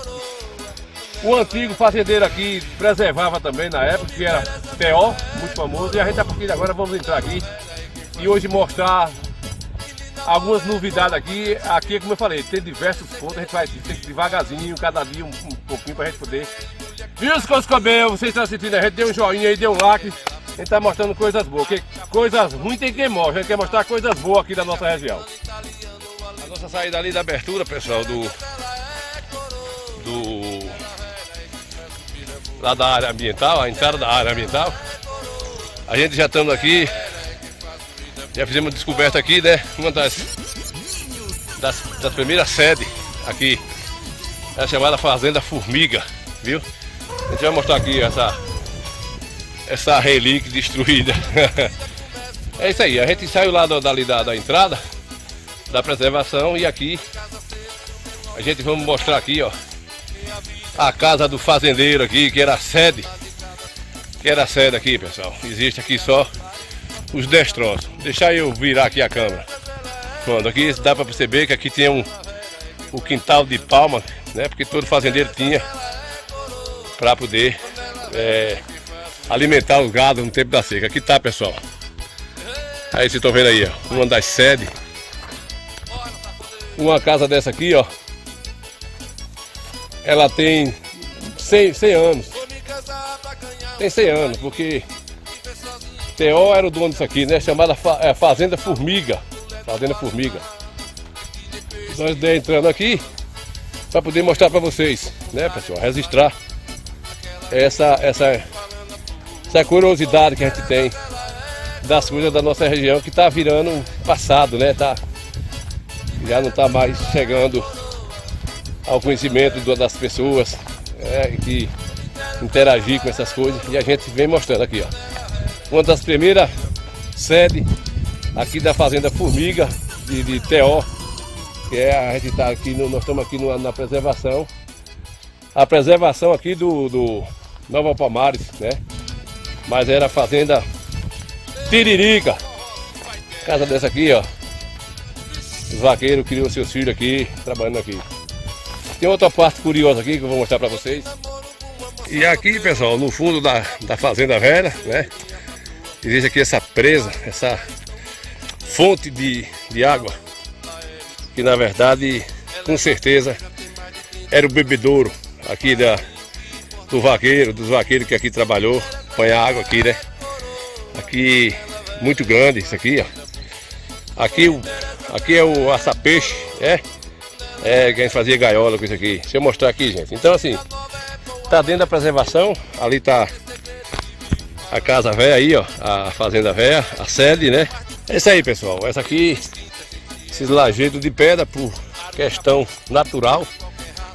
O antigo fazendeiro aqui preservava também na época, que era T.O., muito famoso. E a gente a partir de agora vamos entrar aqui e hoje mostrar algumas novidades aqui. Aqui, como eu falei, tem diversos pontos, a gente vai ter que devagarzinho, cada dia um pouquinho para a gente poder. Viu, os Coscobel, vocês estão assistindo a gente, dê um joinha aí, dê um like. A gente está mostrando coisas boas, porque coisas ruins tem quem mostra, a gente quer mostrar coisas boas aqui da nossa região. A nossa saída ali da abertura, pessoal, lá da área ambiental, a entrada da área ambiental. A gente já estamos aqui, já fizemos uma descoberta aqui, né? Uma das primeiras sedes aqui, é a chamada Fazenda Formiga, viu? A gente vai mostrar aqui essa relíquia destruída. É isso aí, a gente saiu lá da entrada da preservação e aqui a gente vamos mostrar aqui, ó, a casa do fazendeiro aqui, que era a sede aqui, pessoal. Existe aqui só os destroços. Deixa eu virar aqui a câmera. Pronto, aqui dá para perceber que aqui tem o quintal de palma, né? Porque todo fazendeiro tinha para poder alimentar os gados no tempo da seca. Aqui tá, pessoal. Aí vocês estão vendo aí, ó, uma das sedes. Uma casa dessa aqui, ó, ela tem 100 anos. Tem 100 anos, porque T.O. era o dono disso aqui, né? Chamada Fazenda Formiga. Fazenda Formiga. Nós estamos entrando aqui para poder mostrar para vocês, né, pessoal? Registrar essa curiosidade que a gente tem das coisas da nossa região, que está virando passado, né? Já não está mais chegando ao conhecimento das pessoas, que interagir com essas coisas, e a gente vem mostrando aqui, ó, uma das primeiras sedes aqui da Fazenda Formiga de T.O., que a gente está aqui, nós estamos aqui na preservação, a preservação aqui do Nova Palmares, né? Mas era a Fazenda Tiririca, casa dessa aqui, ó, os vaqueiros criam seus filhos aqui, trabalhando aqui. Tem outra parte curiosa aqui que eu vou mostrar para vocês. E aqui, pessoal, no fundo da fazenda velha, né, existe aqui essa presa, essa fonte de água, que na verdade, com certeza, era o bebedouro aqui dos vaqueiros que aqui trabalhou, põe água aqui, né? Aqui, muito grande isso aqui, ó. Aqui é o aça-peixe, que a gente fazia gaiola com isso aqui. Deixa eu mostrar aqui, gente. Então, assim, tá dentro da preservação. Ali tá a casa velha aí, ó, a fazenda velha, a sede, né? É isso aí, pessoal. Essa aqui, esses lajedos de pedra por questão natural.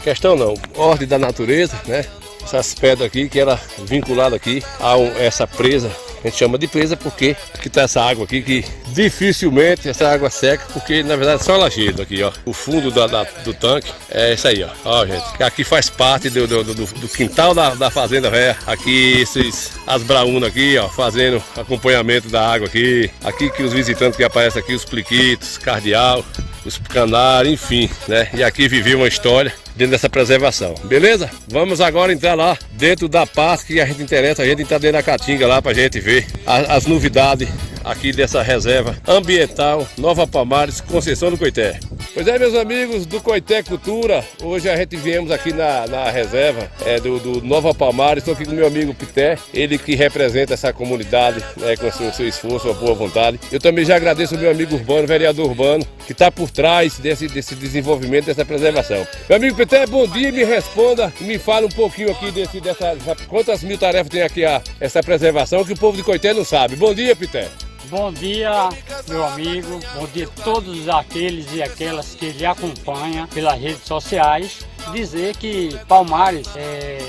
Questão não, ordem da natureza, né? Essas pedras aqui que era vinculada aqui a essa presa. A gente chama de presa porque aqui tá essa água aqui que dificilmente essa água seca, porque na verdade é só lajedo aqui, ó. O fundo do tanque é isso aí, ó. Ó, gente, aqui faz parte do quintal da fazenda velha. Aqui as braúnas aqui, ó, fazendo acompanhamento da água aqui. Aqui que os visitantes que aparecem aqui, os pliquitos, cardeal, os canários, enfim, né? E aqui vivia uma história dentro dessa preservação, beleza? Vamos agora entrar lá dentro da parte que a gente interessa, a gente está dentro da caatinga lá pra gente ver as novidades aqui dessa reserva ambiental Nova Palmares, Conceição do Coité. Pois é, meus amigos do Coité Cultura, hoje a gente viemos aqui na reserva do Nova Palmares. Estou aqui com meu amigo Pité, ele que representa essa comunidade, né, com o seu esforço, a boa vontade. Eu também já agradeço o meu amigo Urbano, vereador Urbano, que está por trás desse desenvolvimento, dessa preservação. Meu amigo Pité, bom dia, me responda, me fala um pouquinho aqui quantas mil tarefas tem aqui essa preservação que o povo de Coité não sabe. Bom dia, Pité. Bom dia, meu amigo, bom dia a todos aqueles e aquelas que lhe acompanham pelas redes sociais. Dizer que Palmares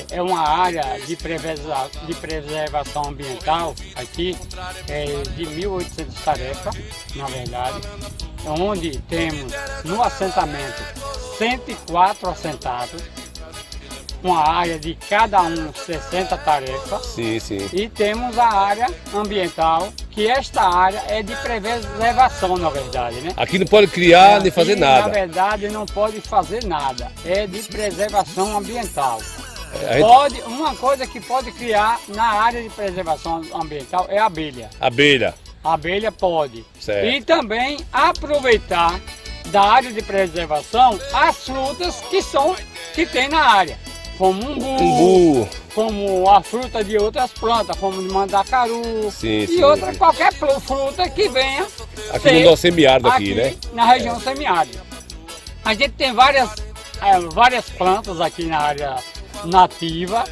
é uma área de preservação ambiental aqui, de 1.800 tarefas, na verdade, onde temos no assentamento 104 assentados, uma área de cada um 60 tarefas. Sim, sim. E temos a área ambiental, que esta área é de preservação, na verdade, né? Aqui não pode criar nem fazer nada. Na verdade, não pode fazer nada. É de preservação ambiental. Uma coisa que pode criar na área de preservação ambiental é a abelha. Abelha. A abelha pode. Certo. E também aproveitar da área de preservação as frutas que tem na área. Como umbu, como a fruta de outras plantas, como de mandacaru, qualquer fruta que venha aqui no nosso semiárido aqui, né? Na região semiárida. A gente tem várias plantas aqui na área nativa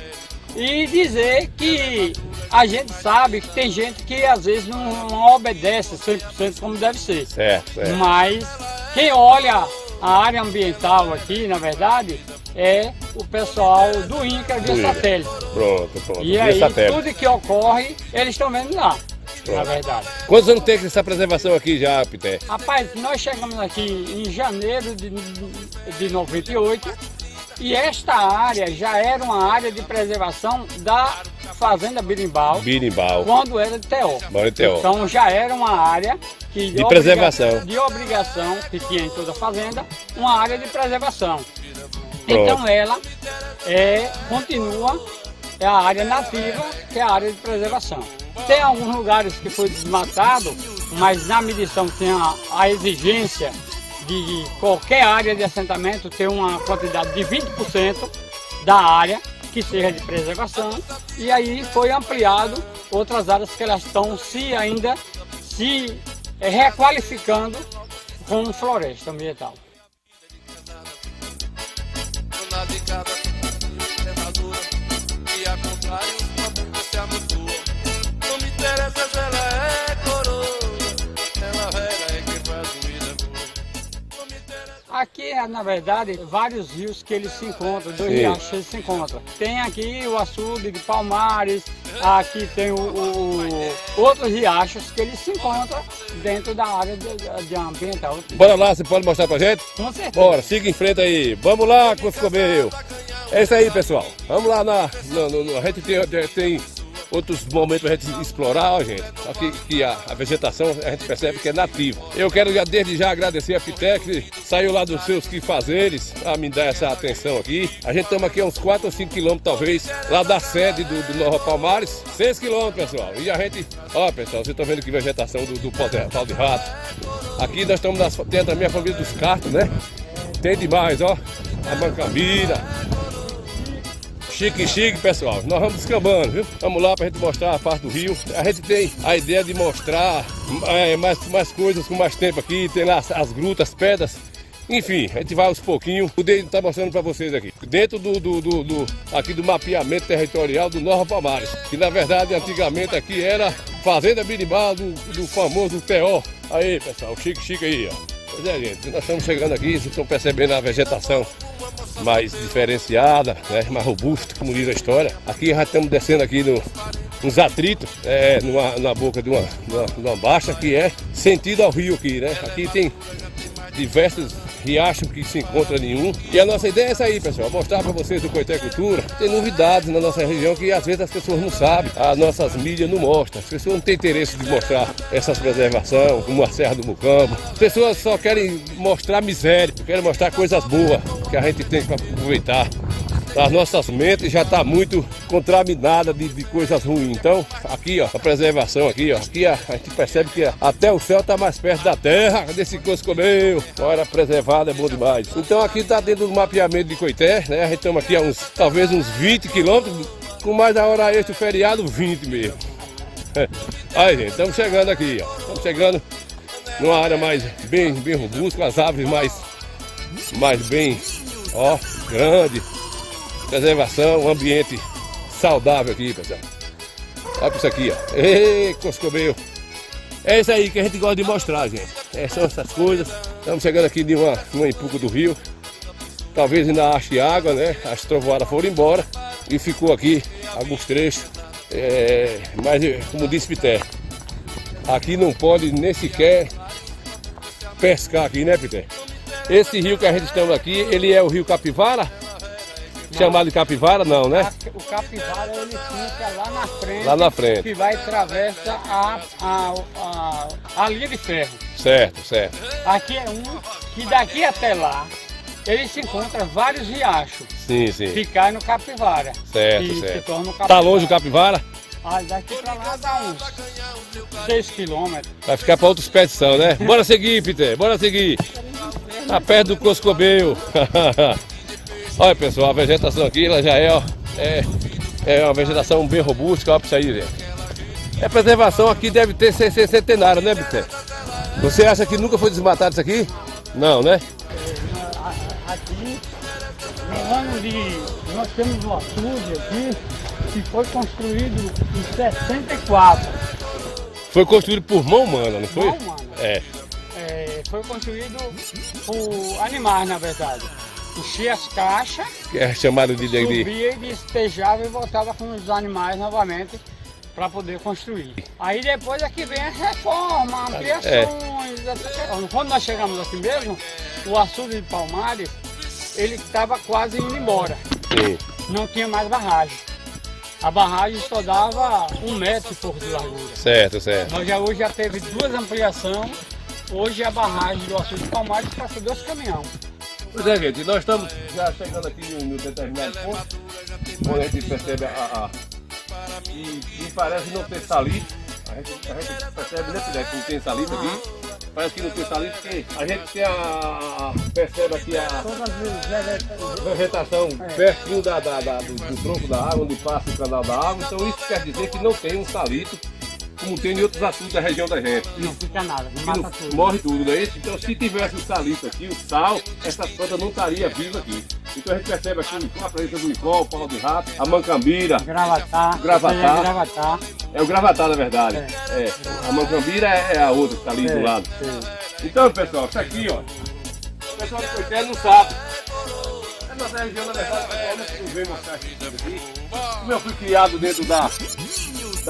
e dizer que a gente sabe que tem gente que às vezes não obedece 100% como deve ser. Certo. Mas quem olha a área ambiental aqui, na verdade, é o pessoal do INCRA via satélite. Pronto. E aí, tudo que ocorre, eles estão vendo lá, na verdade. Quantos anos tem essa preservação aqui já, Pité? Rapaz, nós chegamos aqui em janeiro de 98 e esta área já era uma área de preservação da Fazenda Birimbau. Quando era de TO. Então já era uma área de preservação. De obrigação que tinha em toda a fazenda, uma área de preservação. Então ela continua, é a área nativa, que é a área de preservação. Tem alguns lugares que foi desmatado, mas na medição tem a exigência de qualquer área de assentamento ter uma quantidade de 20% da área que seja de preservação, e aí foi ampliado outras áreas que elas estão se requalificando como floresta ambiental. Não me interessa se ela é coroa, ela velha é quem faz vida boa. Aqui, na verdade, vários rios que eles se encontram, dois riachos eles se encontram. Tem aqui o açude de Palmares, aqui tem outros riachos que eles se encontram dentro da área de ambiental. Bora lá, você pode mostrar pra gente? Com certeza. Bora, siga em frente aí. Vamos lá, Coscobeu. É isso aí, pessoal. Vamos lá, a gente tem outros momentos pra gente explorar, ó, gente. Aqui que a vegetação a gente percebe que é nativa. Eu quero desde já agradecer a Pité, que saiu lá dos seus quifazeres a me dar essa atenção aqui. A gente estamos aqui a uns 4 ou 5 quilômetros, talvez, lá da sede do Nova Palmares. 6 quilômetros, pessoal. E a gente, ó, pessoal, vocês estão vendo que vegetação do pau de rato. Aqui nós estamos tem também a família dos cartos, né? Tem demais, ó. A mancamira. Chique, pessoal. Nós vamos descambando, viu? Vamos lá pra gente mostrar a parte do rio. A gente tem a ideia de mostrar mais coisas com mais tempo aqui. Tem lá as grutas, as pedras. Enfim, a gente vai aos pouquinhos. O dedo tá mostrando pra vocês aqui. Dentro aqui do mapeamento territorial do Nova Palmares. Que na verdade, antigamente aqui era Fazenda Birimbau do famoso TO. Aí, pessoal, chique aí, ó. Pois é, gente, nós estamos chegando aqui, vocês estão percebendo a vegetação mais diferenciada, né, mais robusta, como diz a história. Aqui já estamos descendo aqui nos atritos, na boca de uma baixa que é sentido ao rio aqui, né? Aqui tem diversos riachos que se encontram em um. E a nossa ideia é essa aí, pessoal, mostrar para vocês do Coité Cultura. Tem novidades na nossa região que às vezes as pessoas não sabem, as nossas mídias não mostram. As pessoas não têm interesse de mostrar essas preservações, como a Serra do Mucambo. As pessoas só querem mostrar miséria, querem mostrar coisas boas que a gente tem para aproveitar. as nossas mentes já está muito contaminada de coisas ruins. Então, aqui ó, a preservação aqui ó, aqui a gente percebe que até o céu está mais perto da terra, desse Coscomeio. Olha, preservado é bom demais. Então aqui está dentro do mapeamento de Coité, né? A gente estamos aqui a talvez uns 20 quilômetros, com mais a hora extra, o feriado 20 mesmo. Aí gente, estamos chegando aqui ó, estamos chegando numa área mais bem robusta, com as árvores mais bem, ó, grande. Preservação, um ambiente saudável aqui, pessoal. Olha pra isso aqui, ó. Ei, Coscomeio. É isso aí que a gente gosta de mostrar, gente. São essas coisas. Estamos chegando aqui de uma empuca do rio. Talvez ainda ache água, né? As trovoadas foram embora e ficou aqui alguns trechos. Mas, como disse Pité, aqui não pode nem sequer pescar aqui, né, Pité? Esse rio que a gente estamos aqui, ele é o rio Capivara? Chamado de Capivara, não, né? O Capivara ele fica lá na frente. Lá na frente. Que vai atravessa a linha de ferro. Certo, certo. Aqui é um que daqui até lá ele se encontra vários riachos. Sim, sim. Que cai no Capivara. Certo, certo. Se torna o Capivara. Tá longe o Capivara? Daqui pra lá dá uns 6 quilômetros. Vai ficar para outra expedição, né? Bora seguir, Pité, bora seguir. Tá perto do Coscomeio. Olha pessoal, a vegetação aqui ela já é uma vegetação bem robusta, olha pra isso aí, gente. A preservação aqui deve ter ser centenária, né, Pité? Você acha que nunca foi desmatado isso aqui? Não, né? Aqui, no ano nós temos um açude aqui, que foi construído em 64. Foi construído por mão humana, não foi? Mão humana. Foi construído por animais, na verdade. Enchia as caixas, que é chamado de subia e despejava e voltava com os animais novamente para poder construir. Aí depois aqui vem a reforma, ampliações. Quando nós chegamos aqui mesmo, o açude de Palmares, ele estava quase indo embora. Sim. Não tinha mais barragem. A barragem só dava 1 metro e pouco de largura. Certo, certo. Nós hoje já teve 2 ampliações. Hoje a barragem do açude de Palmares passa 2 caminhões. Pois é, gente, nós estamos já chegando aqui no determinado ponto, onde a gente percebe e parece não ter salito. A gente percebe, né, Fidel, que não tem salito aqui. Parece que não tem salito, porque a gente tem percebe aqui a vegetação pertinho do tronco da água, onde passa o canal da água. Então isso quer dizer que não tem um salito, como tem em outros açudes da região da gente. Não fica nada, mata tudo. Morre tudo, não é isso? Então se tivesse o salito aqui, o sal, essas plantas não estariam vivas aqui. Então a gente percebe aqui a presença do icó, o pau de rato, a mancambira, Gravatar. É o gravatar, na verdade. A mancambira é a outra que está ali do lado. Então, pessoal, isso aqui, ó, o pessoal de Coité não sabe. É nossa região, na verdade, o pessoal não vem mostrar aqui. Como eu fui criado dentro da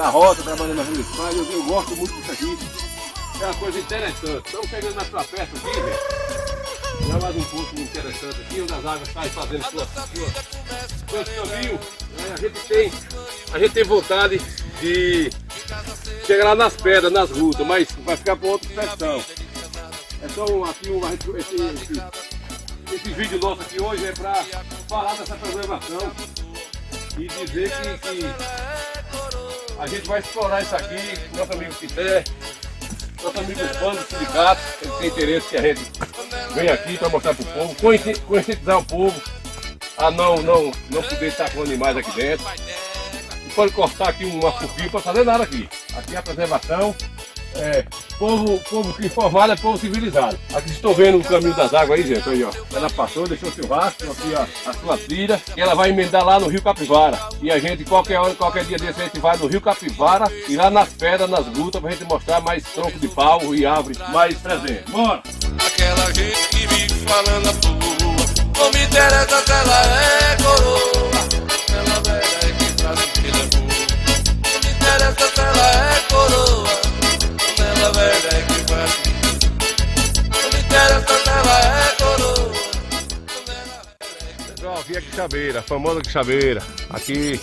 roça, trabalhando na Rua Espanha, eu gosto muito disso aqui. É uma coisa interessante. Estamos chegando na sua festa aqui, velho. Já mais um ponto interessante aqui, onde as águas saem fazendo seus caminhos. A gente tem vontade de chegar lá nas pedras, nas rutas, mas vai ficar para outra expedição. É só esse vídeo nosso aqui hoje é para falar dessa preservação e dizer que a gente vai explorar isso aqui, nosso amigo Pité, nosso amigo Pano do sindicato, ele tem interesse que a gente venha aqui para mostrar para o povo, conscientizar o povo a não poder estar com animais aqui dentro. Não pode cortar aqui uma fofinha para fazer nada aqui. Aqui é a preservação, povo que informado é povo civilizado. Aqui estou vendo o caminho das águas aí, gente, aí ó. Ela passou, deixou seu rastro, aqui a sua trilha, e ela vai emendar lá no Rio Capivara. E a gente, qualquer hora, qualquer dia desse, a gente vai no Rio Capivara e lá nas pedras, nas grutas, pra gente mostrar mais tronco de pau e árvore mais presente. Bora! Aquela gente que vive falando a tua, não me interessa se ela é coroa, ela velha que traz o que levou. Não me interessa se ela é coroa, ela velha que traz o que levou. Não me interessa se ela é coroa. Pessoal, aqui é Quixabeira, a famosa Quixabeira. Aqui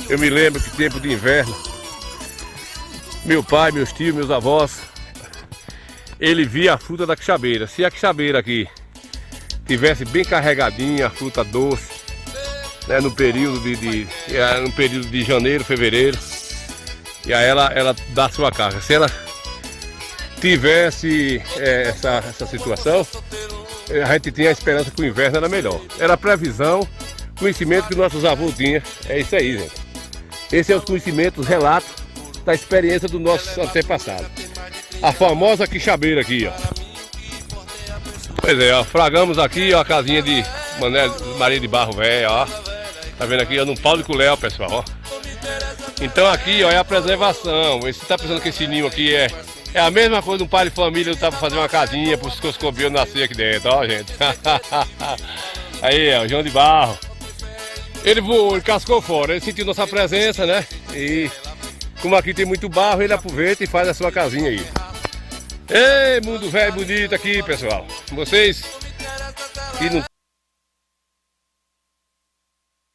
eu me lembro que tempo de inverno, meu pai, meus tios, meus avós, ele via a fruta da quixabeira. Se a quixabeira aqui tivesse bem carregadinha, a fruta doce, né, no período de janeiro, fevereiro. E aí ela dá a sua carga. Se ela tivesse essa situação, a gente tinha a esperança que o inverno era melhor. Era a previsão, conhecimento que nossos avós tinham. É isso aí, gente. Esse é os conhecimentos, relatos da experiência do nosso antepassado. A famosa quixabeira aqui, ó. Pois é, ó, fragamos aqui, ó, a casinha de Maria de Barro Velha, ó. Tá vendo aqui, ó, no pau de colher, pessoal, ó. Então aqui, ó, é a preservação. Você tá pensando que esse ninho aqui é a mesma coisa de um pai de família lutar pra fazer uma casinha para os coscobios nascer aqui dentro, ó, gente. Aí, ó, o João de Barro. Ele voou, ele cascou fora, ele sentiu nossa presença, né? E como aqui tem muito barro, ele aproveita e faz a sua casinha aí. Ei, mundo velho bonito aqui, pessoal. Vocês que não...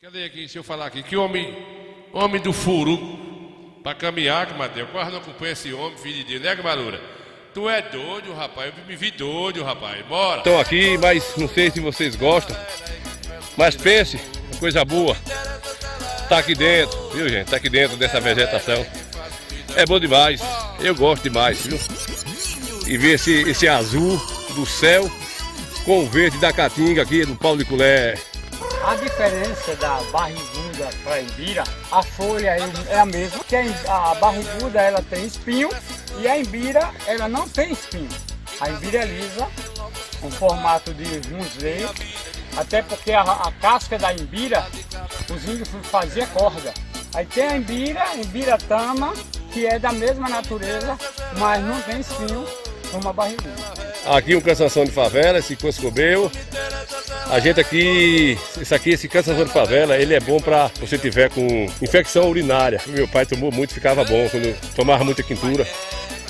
Cadê aqui, se eu falar aqui, que homem do furo, pra caminhar, que Mateus, quase não acompanha esse homem, filho de Deus, né, Marura? Tu é doido, rapaz, eu me vi doido, rapaz, bora. Estão aqui, mas não sei se vocês gostam, mas pense, coisa boa, tá aqui dentro, viu, gente, tá aqui dentro dessa vegetação. É bom demais, eu gosto demais, viu? E ver esse azul do céu com o verde da caatinga aqui do pau de colher. A diferença da barriguda para a embira, a folha é a mesma, que a barriguda ela tem espinho e a embira ela não tem espinho. A embira é lisa, com formato de museu, até porque a casca da embira, os índios faziam corda. Aí tem a embira tama, que é da mesma natureza, mas não tem espinho como a barriguda. Aqui um cansação de favela, esse coscobeu. A gente aqui, esse cansação de favela, ele é bom pra você tiver com infecção urinária. Meu pai tomou muito, ficava bom quando tomava muita quintura.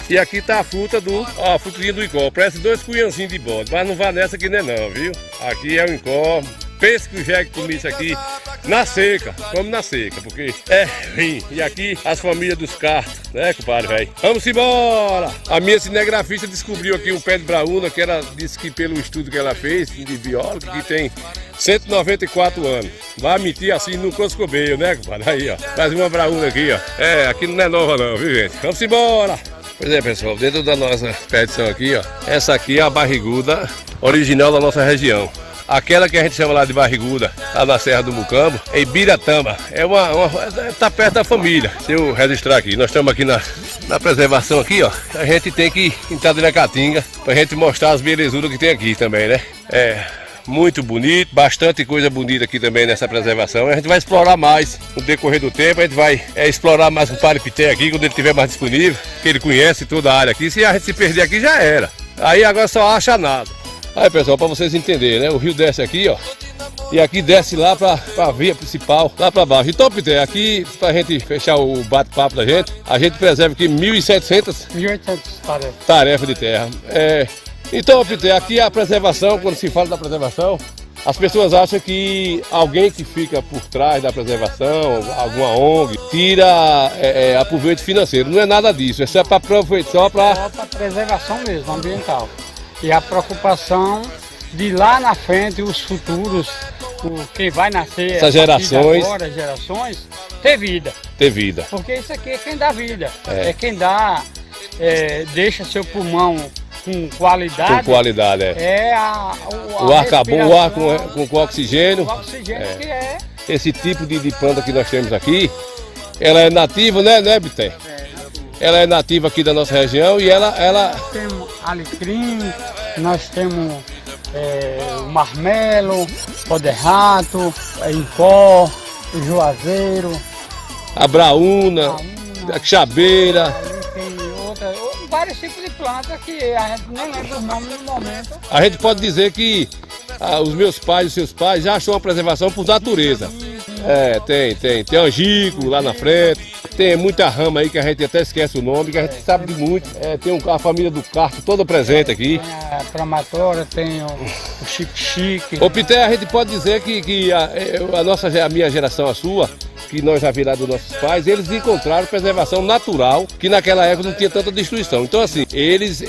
E aqui tá a frutinha do icó. Parece 2 cunhãozinhos de bode, mas não vá nessa que nem não, viu? Aqui é o icó. Pense que o jegue comia isso aqui na seca, come na seca, porque é ruim. E aqui as famílias dos cartos, né, compadre, velho? Vamos embora! A minha cinegrafista descobriu aqui um pé de braúna, que ela disse que pelo estudo que ela fez, de biólogo, que tem 194 anos. Vai mentir assim no coscobeio, né, compadre? Aí, ó, mais uma braúna aqui, ó. É, aqui não é nova não, viu, gente? Vamos embora! Pois é, pessoal, dentro da nossa expedição aqui, ó, essa aqui é a barriguda original da nossa região. Aquela que a gente chama lá de barriguda, lá na Serra do Mucambo, é Ibiratama. Tá perto da família. Se eu registrar aqui, nós estamos aqui na preservação aqui, ó. A gente tem que entrar na caatinga pra gente mostrar as belezuras que tem aqui também, né? É muito bonito, bastante coisa bonita aqui também nessa preservação. A gente vai explorar mais no decorrer do tempo, a gente vai explorar mais um paripité aqui, quando ele estiver mais disponível, que ele conhece toda a área aqui. Se a gente se perder aqui, já era. Aí agora só acha nada. Aí, pessoal, para vocês entenderem, né? O rio desce aqui, ó. E aqui desce lá para a via principal, lá para baixo. Então, Peter, aqui, para a gente fechar o bate-papo da gente, a gente preserva aqui 1.800 tarefas de terra. Então, Peter, aqui a preservação, quando se fala da preservação, as pessoas acham que alguém que fica por trás da preservação, alguma ONG, tira aproveito financeiro. Não é nada disso, é só para aproveitar, só para preservação mesmo, ambiental. E a preocupação de lá na frente, os futuros, quem vai nascer, essas gerações, agora, ter vida. Ter vida. Porque isso aqui é quem dá vida. É quem dá, deixa seu pulmão com qualidade. Com qualidade, o ar acabou, o ar com oxigênio. O oxigênio que é. Esse tipo de planta que nós temos aqui, ela é nativa, né, Bité? Ela é nativa aqui da nossa região e ela... Nós temos alecrim, nós temos o marmelo, pó de rato, incó, o juazeiro, a braúna, a quixabeira. Tem vários tipos de plantas que a gente nem lembra os nomes no momento. A gente pode dizer que os meus pais e os seus pais já acham uma preservação por natureza. Tem angico lá na frente. Tem muita rama aí que a gente até esquece o nome, que a gente sabe de muito. Tem a família do carto toda presente aqui. Tem a pramatória, tem o chique-chique. Ô, Peter, a gente pode dizer que a minha geração, a sua, que nós já viramos dos nossos pais, eles encontraram preservação natural, que naquela época não tinha tanta destruição. Então, assim,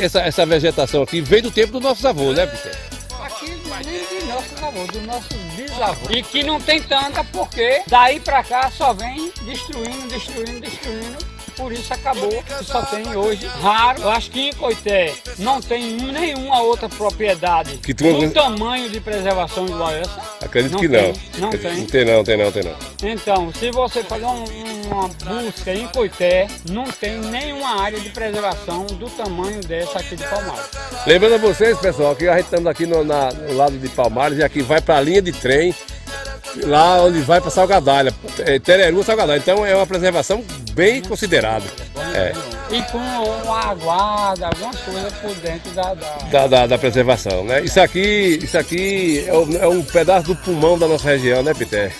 essa vegetação aqui veio do tempo dos nossos avós, né, Peter? Aqui nem de nossos avô, dos nossos bisavôs. E que não tem tanta porque daí pra cá só vem destruindo. Por isso acabou que só tem hoje raro. Eu acho que em Coité não tem nenhuma outra propriedade do tamanho de preservação igual essa. Acredito que não. Não tem. Não tem. Então, se você fazer uma busca em Coité, não tem nenhuma área de preservação do tamanho dessa aqui de Palmares. Lembrando a vocês, pessoal, que a gente estamos aqui no lado de Palmares e aqui vai para a linha de trem, lá onde vai para Salgadalha, Tereru, Salgadalha. Então é uma preservação bem considerada. E com uma aguarda, algumas coisas por dentro da preservação, né? Isso aqui é um pedaço do pulmão da nossa região, né, Peter?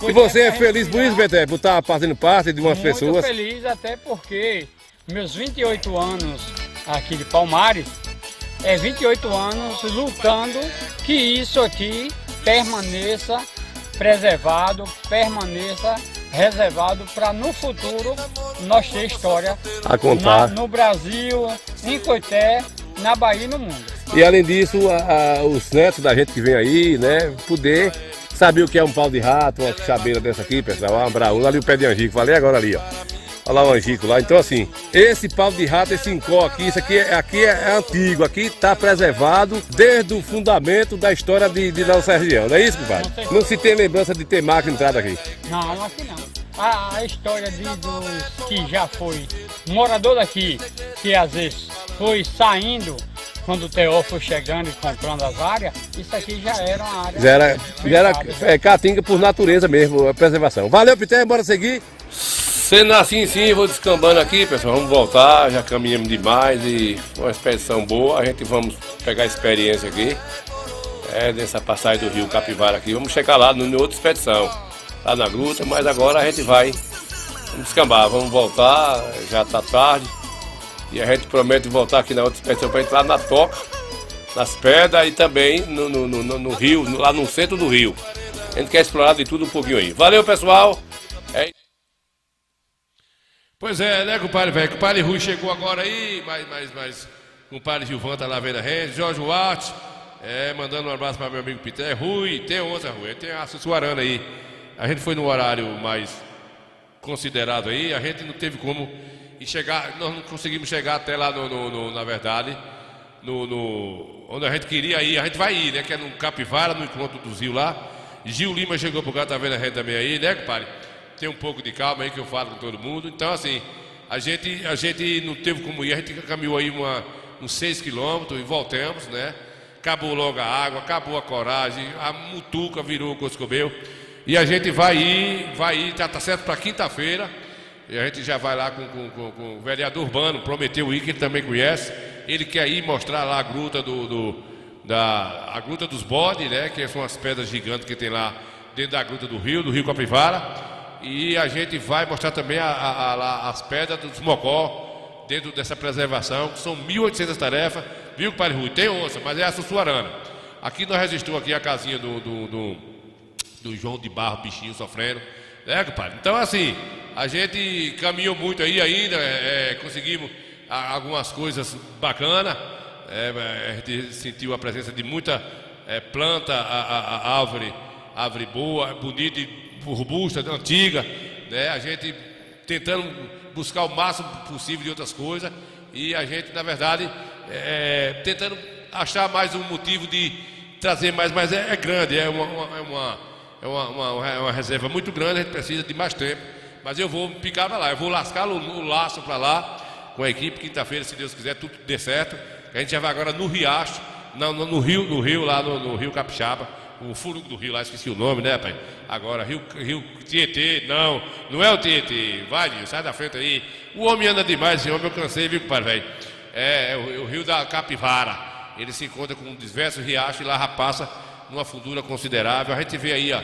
E você é feliz por isso, Peter, por estar fazendo parte de umas pessoas? Muito feliz, até porque meus 28 anos aqui de Palmares, 28 anos lutando que isso aqui permaneça preservado, permaneça reservado para no futuro nós ter história a contar no Brasil, em Coité, na Bahia e no mundo. E além disso, os netos da gente que vem aí, né, poder saber o que é um pau de rato, uma chabeira dessa aqui, pessoal, uma braúna, ali o pé de angico, falei agora ali, ó. Olha lá o angico lá. Então assim, esse pau de rato, esse encó aqui, isso aqui é antigo, aqui está preservado desde o fundamento da história de nossa região, não é isso, compadre? Não se tem lembrança de ter máquina entrada aqui? Não, aqui não. A história dos que já foi morador daqui, que às vezes foi saindo, quando o Teó foi chegando e comprando as áreas, isso aqui já era uma área... Já era caatinga por natureza mesmo, a preservação. Valeu, Peter, bora seguir. Sendo assim, sim, vou descambando aqui, pessoal. Vamos voltar, já caminhamos demais e uma expedição boa. A gente vamos pegar a experiência aqui, dessa passagem do rio Capivara aqui. Vamos chegar lá em outra expedição, lá na gruta, mas agora a gente vai descambar. Vamos voltar, já está tarde. E a gente promete voltar aqui na outra expedição para entrar na toca, nas pedras e também no rio, lá no centro do rio. A gente quer explorar de tudo um pouquinho aí. Valeu, pessoal! Pois é, né, compadre velho? Compadre Rui chegou agora aí, mas compadre Gilvan tá lá vendo a gente. Jorge Watt, mandando um abraço para meu amigo Peter. Rui, tem outra Rui, tem a Sussuarana aí. A gente foi no horário mais considerado aí, a gente não teve como chegar, nós não conseguimos chegar até lá na verdade, onde a gente queria ir. A gente vai ir, né, que é no Capivara, no encontro do Zil lá. Gil Lima chegou por cá, tá vendo a gente também aí, né, compadre? Tem um pouco de calma aí que eu falo com todo mundo. Então, assim, a gente não teve como ir. A gente caminhou aí uns 6 quilômetros e voltamos, né? Acabou logo a água, acabou a coragem, a mutuca virou o Coscobel. E a gente vai ir, já tá certo para quinta-feira. E a gente já vai lá com o vereador Urbano, prometeu ir, que ele também conhece. Ele quer ir mostrar lá a gruta a gruta dos bodes, né? Que são as pedras gigantes que tem lá dentro da gruta do rio Capivara. E a gente vai mostrar também as pedras dos Mocó, dentro dessa preservação, que são 1.800 tarefas, viu, compadre Rui? Tem onça, mas é a Sussuarana. Aqui nós registramos aqui a casinha do João de Barro, bichinho sofrendo, né, compadre? Então, assim, a gente caminhou muito aí ainda, conseguimos algumas coisas bacanas, a gente sentiu a presença de muita planta, árvore boa, bonita e robusta, antiga, né? A gente tentando buscar o máximo possível de outras coisas e a gente, na verdade, tentando achar mais um motivo de trazer mais, mas é grande, é uma reserva muito grande, a gente precisa de mais tempo, mas eu vou picar para lá, eu vou lascar o laço para lá com a equipe, quinta-feira, se Deus quiser, tudo dê certo, a gente já vai agora no Riacho, no rio lá no Rio Capixaba, o furo do rio lá, esqueci o nome, né, pai? Agora, Rio Tietê, não é o Tietê, vai, Nil, sai da frente aí. O homem anda demais, esse homem eu cansei, viu, pai, velho? É o rio da Capivara. Ele se encontra com diversos riachos e lá passa numa fundura considerável. A gente vê aí, ó,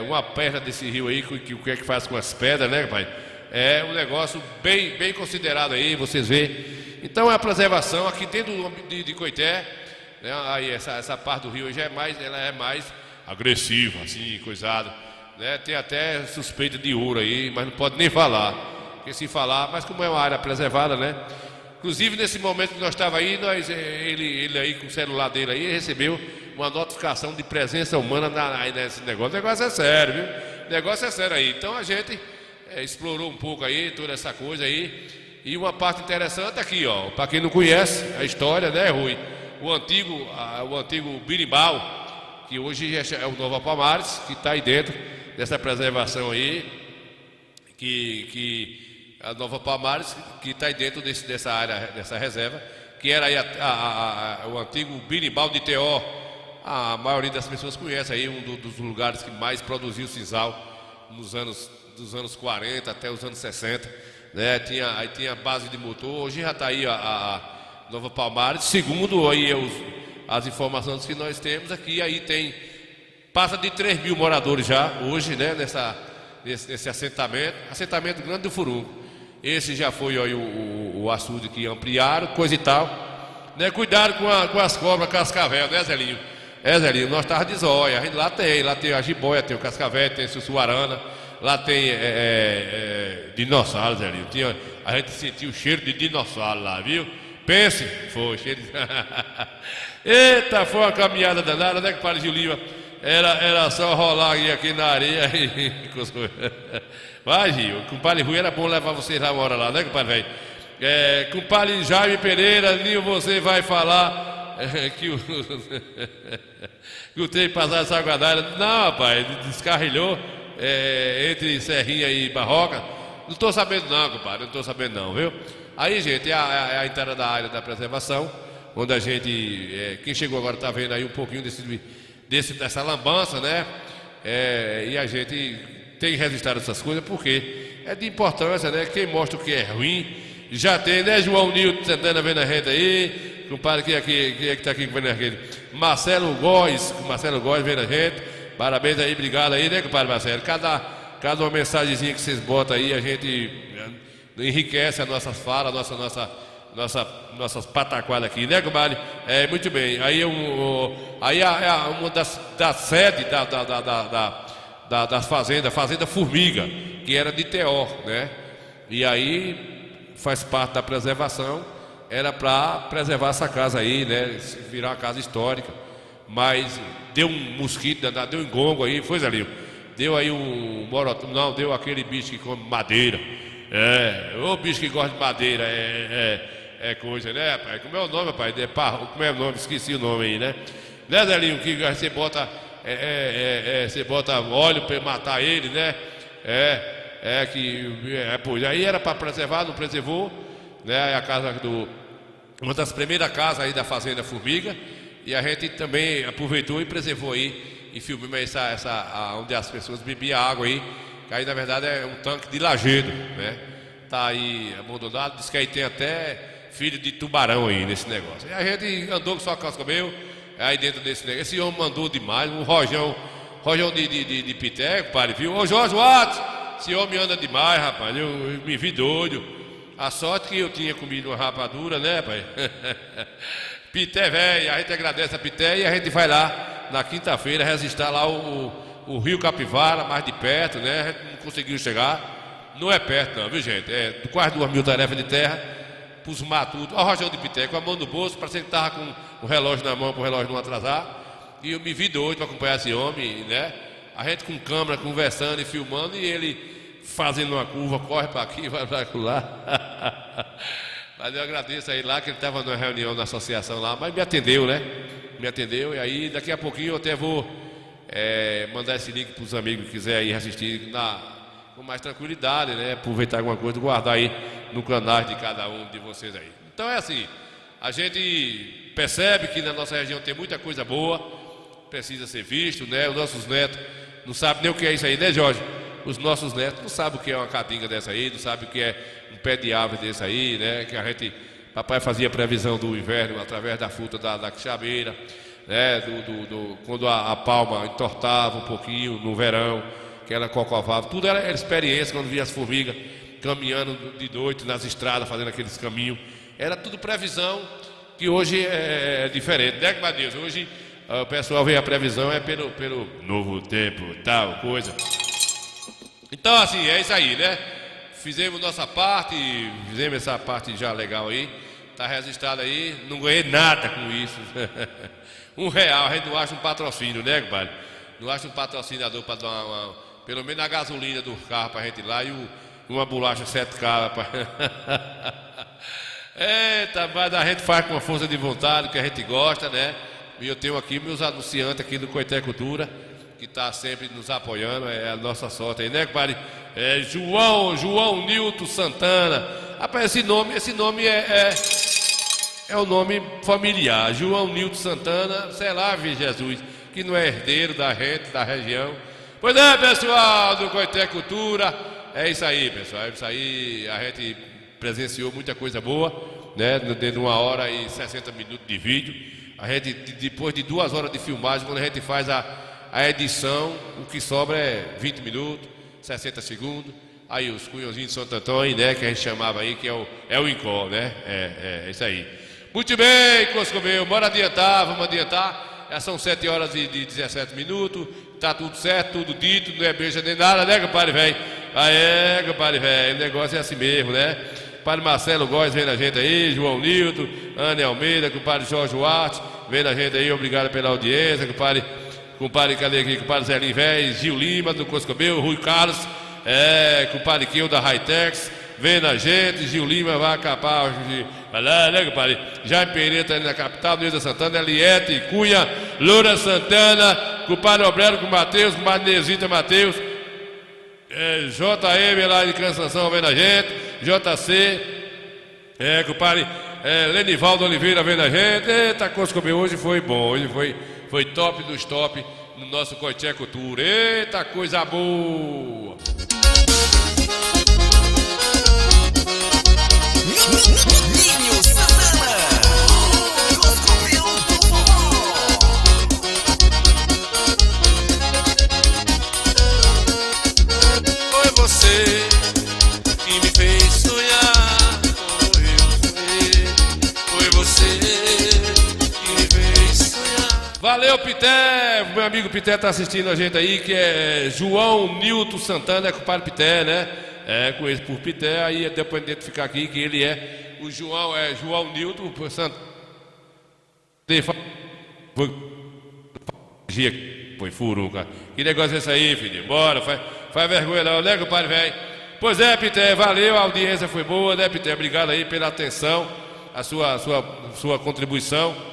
uma perna desse rio aí, o que é que faz com as pedras, né, pai? É um negócio bem considerado aí, vocês veem. Então, a preservação aqui dentro de Coité, né, aí essa parte do rio hoje ela é mais agressiva, assim, coisada, né? Tem até suspeita de ouro aí, mas não pode nem falar, porque se falar, mas como é uma área preservada, né? Inclusive, nesse momento que nós estávamos aí, ele aí com o celular dele aí, recebeu uma notificação de presença humana aí nesse negócio. O negócio é sério, viu? O negócio é sério aí. Então a gente explorou um pouco aí, toda essa coisa aí. E uma parte interessante aqui, ó. Para quem não conhece a história, né, Rui? O antigo birimbau, que hoje é o Nova Palmares, que está aí dentro dessa preservação aí. Que a Nova Palmares, que está aí dentro dessa área, dessa reserva, que era aí o antigo birimbau de Teó. A maioria das pessoas conhece aí dos lugares que mais produziu sisal dos anos 40 até os anos 60, né? Aí tinha base de motor. Hoje já está aí a Nova Palmares, segundo aí as informações que nós temos aqui. Aí passa de 3 mil moradores já hoje, né? Nesse assentamento Grande do Furunco. Esse já foi aí o açude que ampliaram, coisa e tal, né? Cuidado com as cobras cascavel, né, Zelinho? Zelinho, nós estávamos de zóia. Lá tem a jiboia, tem o cascavel, tem o sussuarana, lá tem dinossauro, Zelinho. A gente sentiu o cheiro de dinossauro lá, viu? Pense, foi cheiro de... Eita, foi uma caminhada danada, né, compadre Gil Lima? Era só rolar aqui na areia e... Vai, Gil, compadre Rui, era bom levar vocês lá uma hora lá, né, compadre velho? Compadre Jaime Pereira, Nil, você vai falar que o trem passar essa aguadalha. Não, rapaz, descarrilhou entre Serrinha e Barroca. Não estou sabendo não, compadre, não estou sabendo não, viu? Aí, gente, é a entrada da área da preservação, onde a gente, quem chegou agora está vendo aí um pouquinho dessa lambança, né? E a gente tem que registrar essas coisas porque é de importância, né? Quem mostra o que é ruim, já tem, né, João Nilton Santana vendo a gente aí, compadre, quem é que está aqui vendo a gente? Marcelo Góes vendo a gente, parabéns aí, obrigado aí, né, compadre Marcelo? Cada uma mensagenzinha que vocês botam aí, a gente enriquece as nossas falas, nossas pataquadas aqui, né, compadre? Muito bem. Aí uma das sedes das fazendas, Fazenda Formiga, que era de Teó, né? E aí faz parte da preservação, era para preservar essa casa aí, né? Virar uma casa histórica. Mas deu um mosquito, deu um engongo aí, foi, Zelinho? Deu aí um morotão, não, deu aquele bicho que come madeira. O bicho que gosta de madeira, coisa, né, rapaz? Como é o nome, rapaz? Como é o nome? Esqueci o nome aí, né? Né, Zelinho, que você bota óleo para matar ele, né? Pois aí era para preservar, não preservou, né? A casa uma das primeiras casas aí da Fazenda Formiga, e a gente também aproveitou e preservou aí e filmou onde as pessoas bebiam água aí, que aí na verdade é um tanque de lajedo, né? Tá aí abandonado, diz que aí tem até filho de tubarão aí nesse negócio. E a gente andou com só casca meio aí dentro desse negócio. Esse homem mandou demais, um rojão de piteco, pare, viu? Ô Jorge Watts, esse homem anda demais, rapaz, eu me vi doido. A sorte que eu tinha comido uma rapadura, né, pai? Pité, velho, a gente agradece a Pité e a gente vai lá na quinta-feira registrar lá o Rio Capivara, mais de perto, né? A gente não conseguiu chegar. Não é perto não, viu, gente? É quase 2.000 tarefas de terra, pus matuto, ó, o rojão de Pité, com a mão no bolso, parecia que estava com o relógio na mão para o relógio não atrasar. E eu me vi doido para acompanhar esse homem, né? A gente com câmera, conversando e filmando, e ele fazendo uma curva, corre para aqui, vai para lá. Mas eu agradeço aí lá, que ele estava numa reunião na associação lá, mas me atendeu, né? Me atendeu, e aí daqui a pouquinho eu até vou mandar esse link para os amigos que quiserem ir assistir com mais tranquilidade, né? Aproveitar alguma coisa, guardar aí no canal de cada um de vocês aí. Então é assim, a gente percebe que na nossa região tem muita coisa boa, precisa ser visto, né? Os nossos netos não sabem nem o que é isso aí, né, Jorge? Os nossos netos não sabem o que é uma caatinga dessa aí, não sabem o que é um pé de árvore desse aí, né? Que papai fazia previsão do inverno através da fruta da quixabeira, né? Quando a palma entortava um pouquinho no verão, que ela cocovava, tudo era experiência quando via as formigas caminhando de noite nas estradas, fazendo aqueles caminhos. Era tudo previsão, que hoje é diferente, né, Deus? Hoje o pessoal vê a previsão pelo novo tempo, tal coisa. Então, assim, é isso aí, né? Fizemos nossa parte, fizemos essa parte já legal aí. Tá registrado aí, não ganhei nada com isso. R$1, a gente não acha um patrocínio, né, compadre? Não acha um patrocinador para dar pelo menos a gasolina do carro pra gente ir lá e uma bolacha 7K. Eita, mas a gente faz com a força de vontade, que a gente gosta, né? E eu tenho aqui meus anunciantes aqui do Coité Cultura, que tá sempre nos apoiando, é a nossa sorte aí, né, compadre? É João Nilton Santana. Rapaz, esse nome é o nome familiar, João Nilton Santana, sei lá, viu, Jesus, que não é herdeiro da gente, da região. Pois é, pessoal do Coité Cultura, é isso aí, pessoal, é isso aí, a gente presenciou muita coisa boa, né, dentro de 1h60 de vídeo. A gente, depois de 2 horas de filmagem, quando a gente faz a edição, o que sobra é 20 minutos, 60 segundos. Aí os cunhãozinhos de Santo Antônio, né, que a gente chamava aí, que é o Incó, né, é isso aí. Muito bem, Coscomeu, bora adiantar, vamos adiantar. Já são 7 horas e 17 minutos, tá tudo certo, tudo dito, não é beijo nem nada, né, compadre velho? Compadre velho, o negócio é assim mesmo, né? Compadre Marcelo Góes vendo a gente aí, João Nilton, Ana Almeida, compadre Jorge Duarte, vendo a gente aí, obrigado pela audiência, compadre, cadê aqui? Compadre Zelinho Velho, Gil Lima do Coscomeu, Rui Carlos, compadre Kiel da Hightex, vendo a gente, Gil Lima vai acabar, vai lá, né, compadre? Jaime Pereira tá ali na capital, Neuza Santana, Eliette, Cunha, Loura Santana, compadre Obrero com Matheus, compadre Nezita Matheus, JM lá de Cansanção vendo a gente, JC, compadre Lenivaldo Oliveira vendo a gente. Eita, Coscomeu, hoje foi bom, hoje foi top dos top no nosso Coité Cultura. Eita, coisa boa! Ninho Santana, Coscomeu do Forró. Foi você que me fez sonhar, foi você que me fez sonhar. Valeu, Pité! Meu amigo Pité tá assistindo a gente aí, que é João Nilton Santana, é compadre Pité, né? Conheço por Pité, aí deu pra identificar aqui que ele é o João, João Nilton Santana. Foi furuca. Que negócio é esse aí, filho? Bora, faz vergonha não, né, compadre velho? Pois é, Pité, valeu, a audiência foi boa, né, Pité? Obrigado aí pela atenção, a sua contribuição.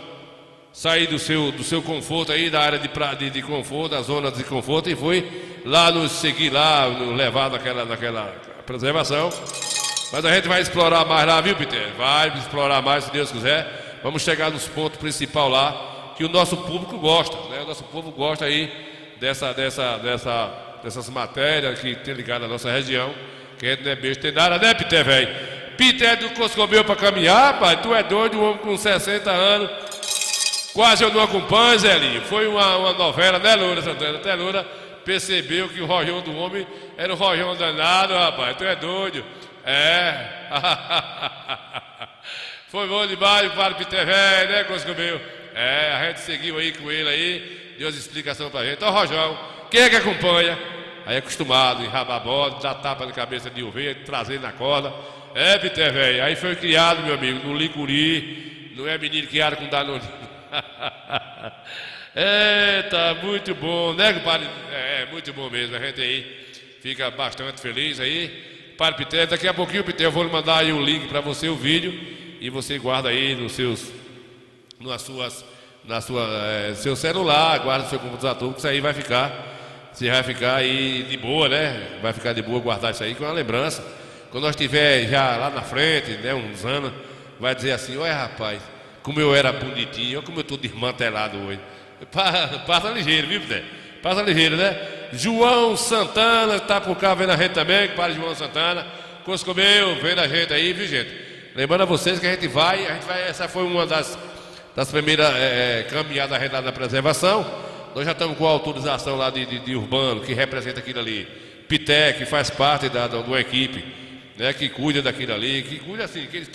Sair do seu conforto aí, da área de conforto, da zona de conforto, e foi lá nos seguir lá, nos levar naquela preservação. Mas a gente vai explorar mais lá, viu, Peter? Vai explorar mais, se Deus quiser. Vamos chegar nos pontos principais lá, que o nosso público gosta, né? O nosso povo gosta aí dessas matérias que tem ligado à nossa região, que a gente não é beijo, tem nada, né, Peter, velho? Peter do Coscomeu pra caminhar, pai, tu é doido, um homem com 60 anos. Quase eu não acompanho, Zelinho. Foi uma novela, né, Loura Santana? Até Loura percebeu que o rojão do homem era um rojão danado, rapaz. Tu é doido. Foi bom demais para o Peter Velho, né, Coscomeu? A gente seguiu aí com ele aí, deu as explicações pra gente. Ó, rojão, quem é que acompanha? Aí é acostumado, enrabar a bola, dar tapa na cabeça de ovelha, trazer na corda. Peter Velho, aí foi criado, meu amigo, no Licuri. Não é menino criado com Danone. Tá muito bom, né, compadre? Muito bom mesmo, a gente aí fica bastante feliz aí. Padre Peter, daqui a pouquinho, Peter, eu vou lhe mandar aí o link para você, o vídeo, e você guarda aí seu celular, guarda no seu computador, que isso aí você vai ficar aí de boa, né? Vai ficar de boa guardar isso aí, que é uma lembrança. Quando nós estiver já lá na frente, né, uns anos, vai dizer assim, olha, rapaz, como eu era bonitinho, olha como eu estou desmantelado hoje. Passa ligeiro, viu, Peter? Passa ligeiro, né? João Santana está por cá vendo a gente também, compadre João Santana. Coscomeu vendo a gente aí, viu, gente? Lembrando a vocês que a gente vai, essa foi uma das primeiras caminhadas da da preservação. Nós já estamos com a autorização lá de Urbano, que representa aquilo ali. Pité, que faz parte da equipe, né, que cuida daquilo ali, que cuida assim, que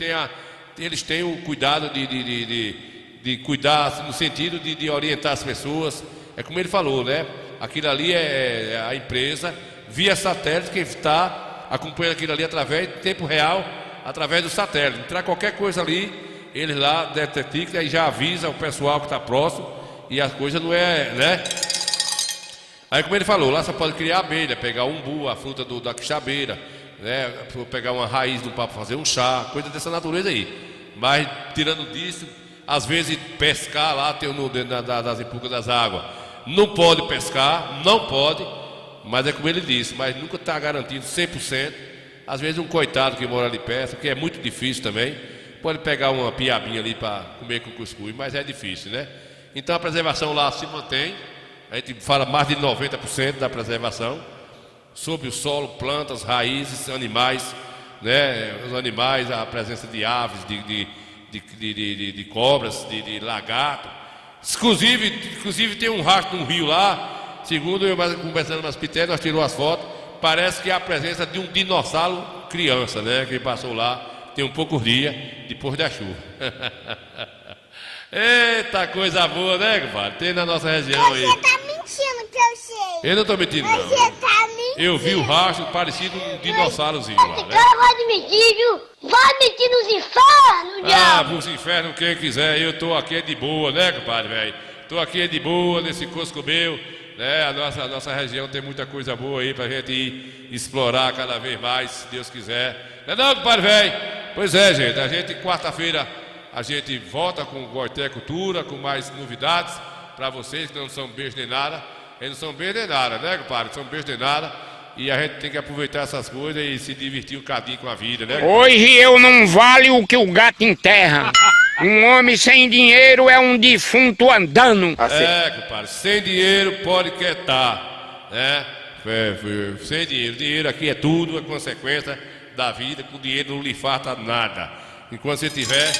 eles têm o cuidado de cuidar assim, no sentido de orientar as pessoas. É como ele falou, né? Aquilo ali é a empresa via satélite que está acompanhando aquilo ali através de tempo real, através do satélite. Entrar qualquer coisa ali, eles lá detectam e já avisa o pessoal que está próximo e as coisas não é, né? Aí como ele falou, lá você pode criar abelha, pegar umbu, a fruta da quixabeira, né? Pegar uma raiz do papo, fazer um chá, coisa dessa natureza aí. Mas tirando disso, às vezes pescar lá tem das empucas das águas. Não pode pescar, não pode, mas é como ele disse, mas nunca está garantido 100%. Às vezes um coitado que mora ali perto, que é muito difícil também, pode pegar uma piabinha ali para comer com cuscuz, mas é difícil, né? Então a preservação lá se mantém. A gente fala mais de 90% da preservação sobre o solo, plantas, raízes, animais, né? Os animais, a presença de aves, de cobras, de lagarto. Inclusive tem um rastro no rio lá, segundo eu conversando com as piteiras, nós tiramos as fotos, parece que é a presença de um dinossauro criança, né? Que passou lá, tem um poucos dias depois da chuva. Eita coisa boa, né, compadre? Tem na nossa região aí. Você tá mentindo que eu sei. Eu não tô mentindo, não. Você tá mentindo. Eu vi o rastro parecido com um dinossaurozinho lá, né? Então eu vou de mentir, viu? Vai mentir nos infernos, diabo. Pros infernos, quem quiser. Eu tô aqui de boa, né, compadre, velho? Tô aqui de boa nesse Cusco meu, né? A nossa região tem muita coisa boa aí pra gente ir explorar cada vez mais, se Deus quiser. Não é não, compadre, velho? Pois é, gente. A gente, quarta-feira, a gente volta com o Goité Cultura, com mais novidades para vocês que não são beijo nem nada. Eles não são beijo nem nada, né, compadre? Não são beijo nem nada. E a gente tem que aproveitar essas coisas e se divertir um cadinho com a vida, né? Hoje eu não vale o que o gato enterra. Um homem sem dinheiro é um defunto andando. É, compadre, sem dinheiro pode quietar, né? Sem dinheiro. Dinheiro aqui é tudo, é consequência da vida. Com dinheiro não lhe falta nada. Enquanto você tiver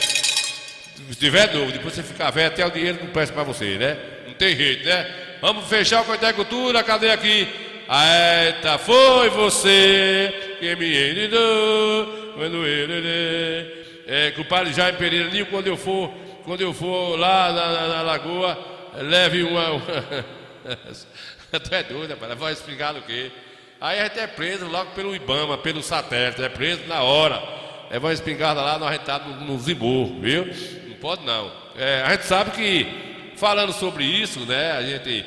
novo, depois você ficar velho, até o dinheiro não presta pra você, né? Não tem jeito, né? Vamos fechar o Goité Cultura, cadê aqui? Eita, foi você que me ensinou quando compadre Jaime Pereira ali, quando eu for lá na lagoa, leve uma... Tu é doido, rapaz, vai explicar o quê? Aí a gente é preso logo pelo IBAMA, pelo satélite, é preso na hora. Leva uma espingarda lá, nós tá no Zimbu, viu? Não pode não. A gente sabe que, falando sobre isso, né, a gente,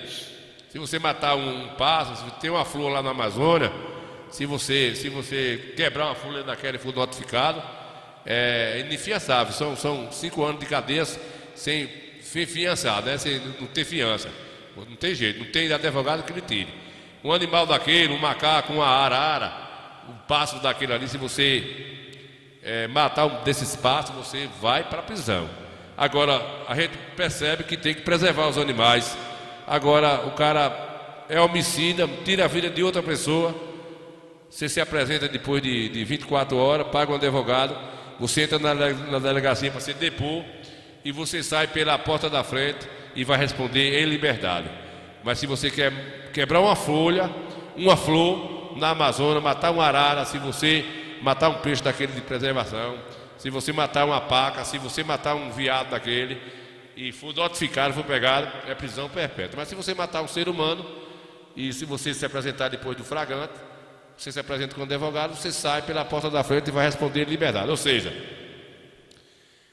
se você matar um pássaro, se tem uma flor lá na Amazônia, se você quebrar uma folha daquela e for notificado, é inafiançável. São 5 anos de cadeia sem fiançar, né? Sem não ter fiança. Não tem jeito, não tem advogado que lhe tire. Um animal daquele, um macaco, uma arara, um pássaro daquele ali, se você matar um desses pássaros, você vai para a prisão. Agora, a gente percebe que tem que preservar os animais. Agora, o cara é homicida, tira a vida de outra pessoa, você se apresenta depois de 24 horas, paga um advogado, você entra na delegacia para se depor e você sai pela porta da frente e vai responder em liberdade. Mas se você quer quebrar uma folha, uma flor na Amazônia, matar uma arara, se você matar um peixe daquele de preservação, se você matar uma paca, se você matar um veado daquele e for notificado, for pegado, é prisão perpétua. Mas se você matar um ser humano e se você se apresentar depois do flagrante, você se apresenta com um advogado, você sai pela porta da frente e vai responder em liberdade. Ou seja,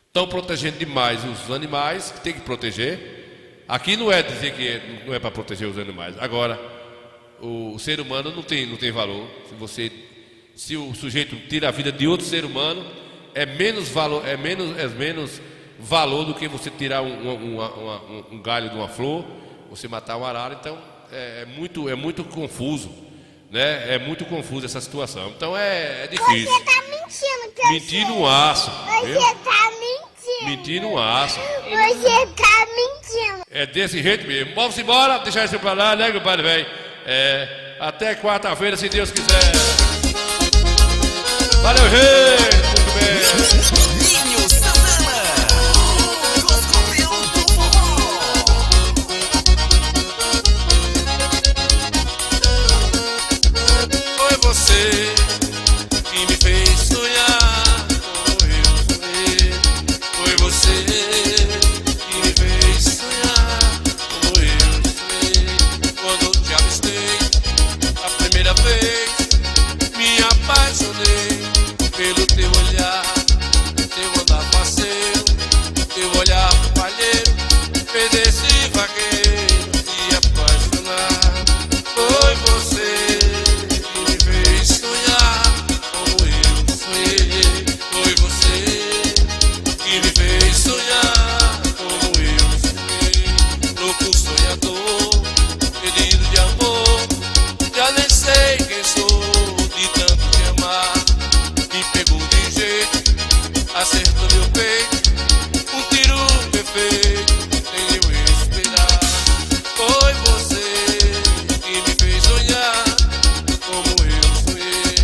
estão protegendo demais os animais, que tem que proteger. Aqui não é dizer que não é para proteger os animais. Agora, o ser humano não tem valor. Se o sujeito tira a vida de outro ser humano, é menos valor do que você tirar um galho de uma flor, você matar uma arara. Então é muito confuso, né? É muito confuso essa situação. Então é difícil. Você tá mentindo, que eu mentir no aço. Você tá mentindo. Mentir no aço. Você tá mentindo. É desse jeito mesmo. Vamos embora, deixar isso pra lá, né, compadre velho? Até quarta-feira, se Deus quiser. Valeu, gente! Muito bem!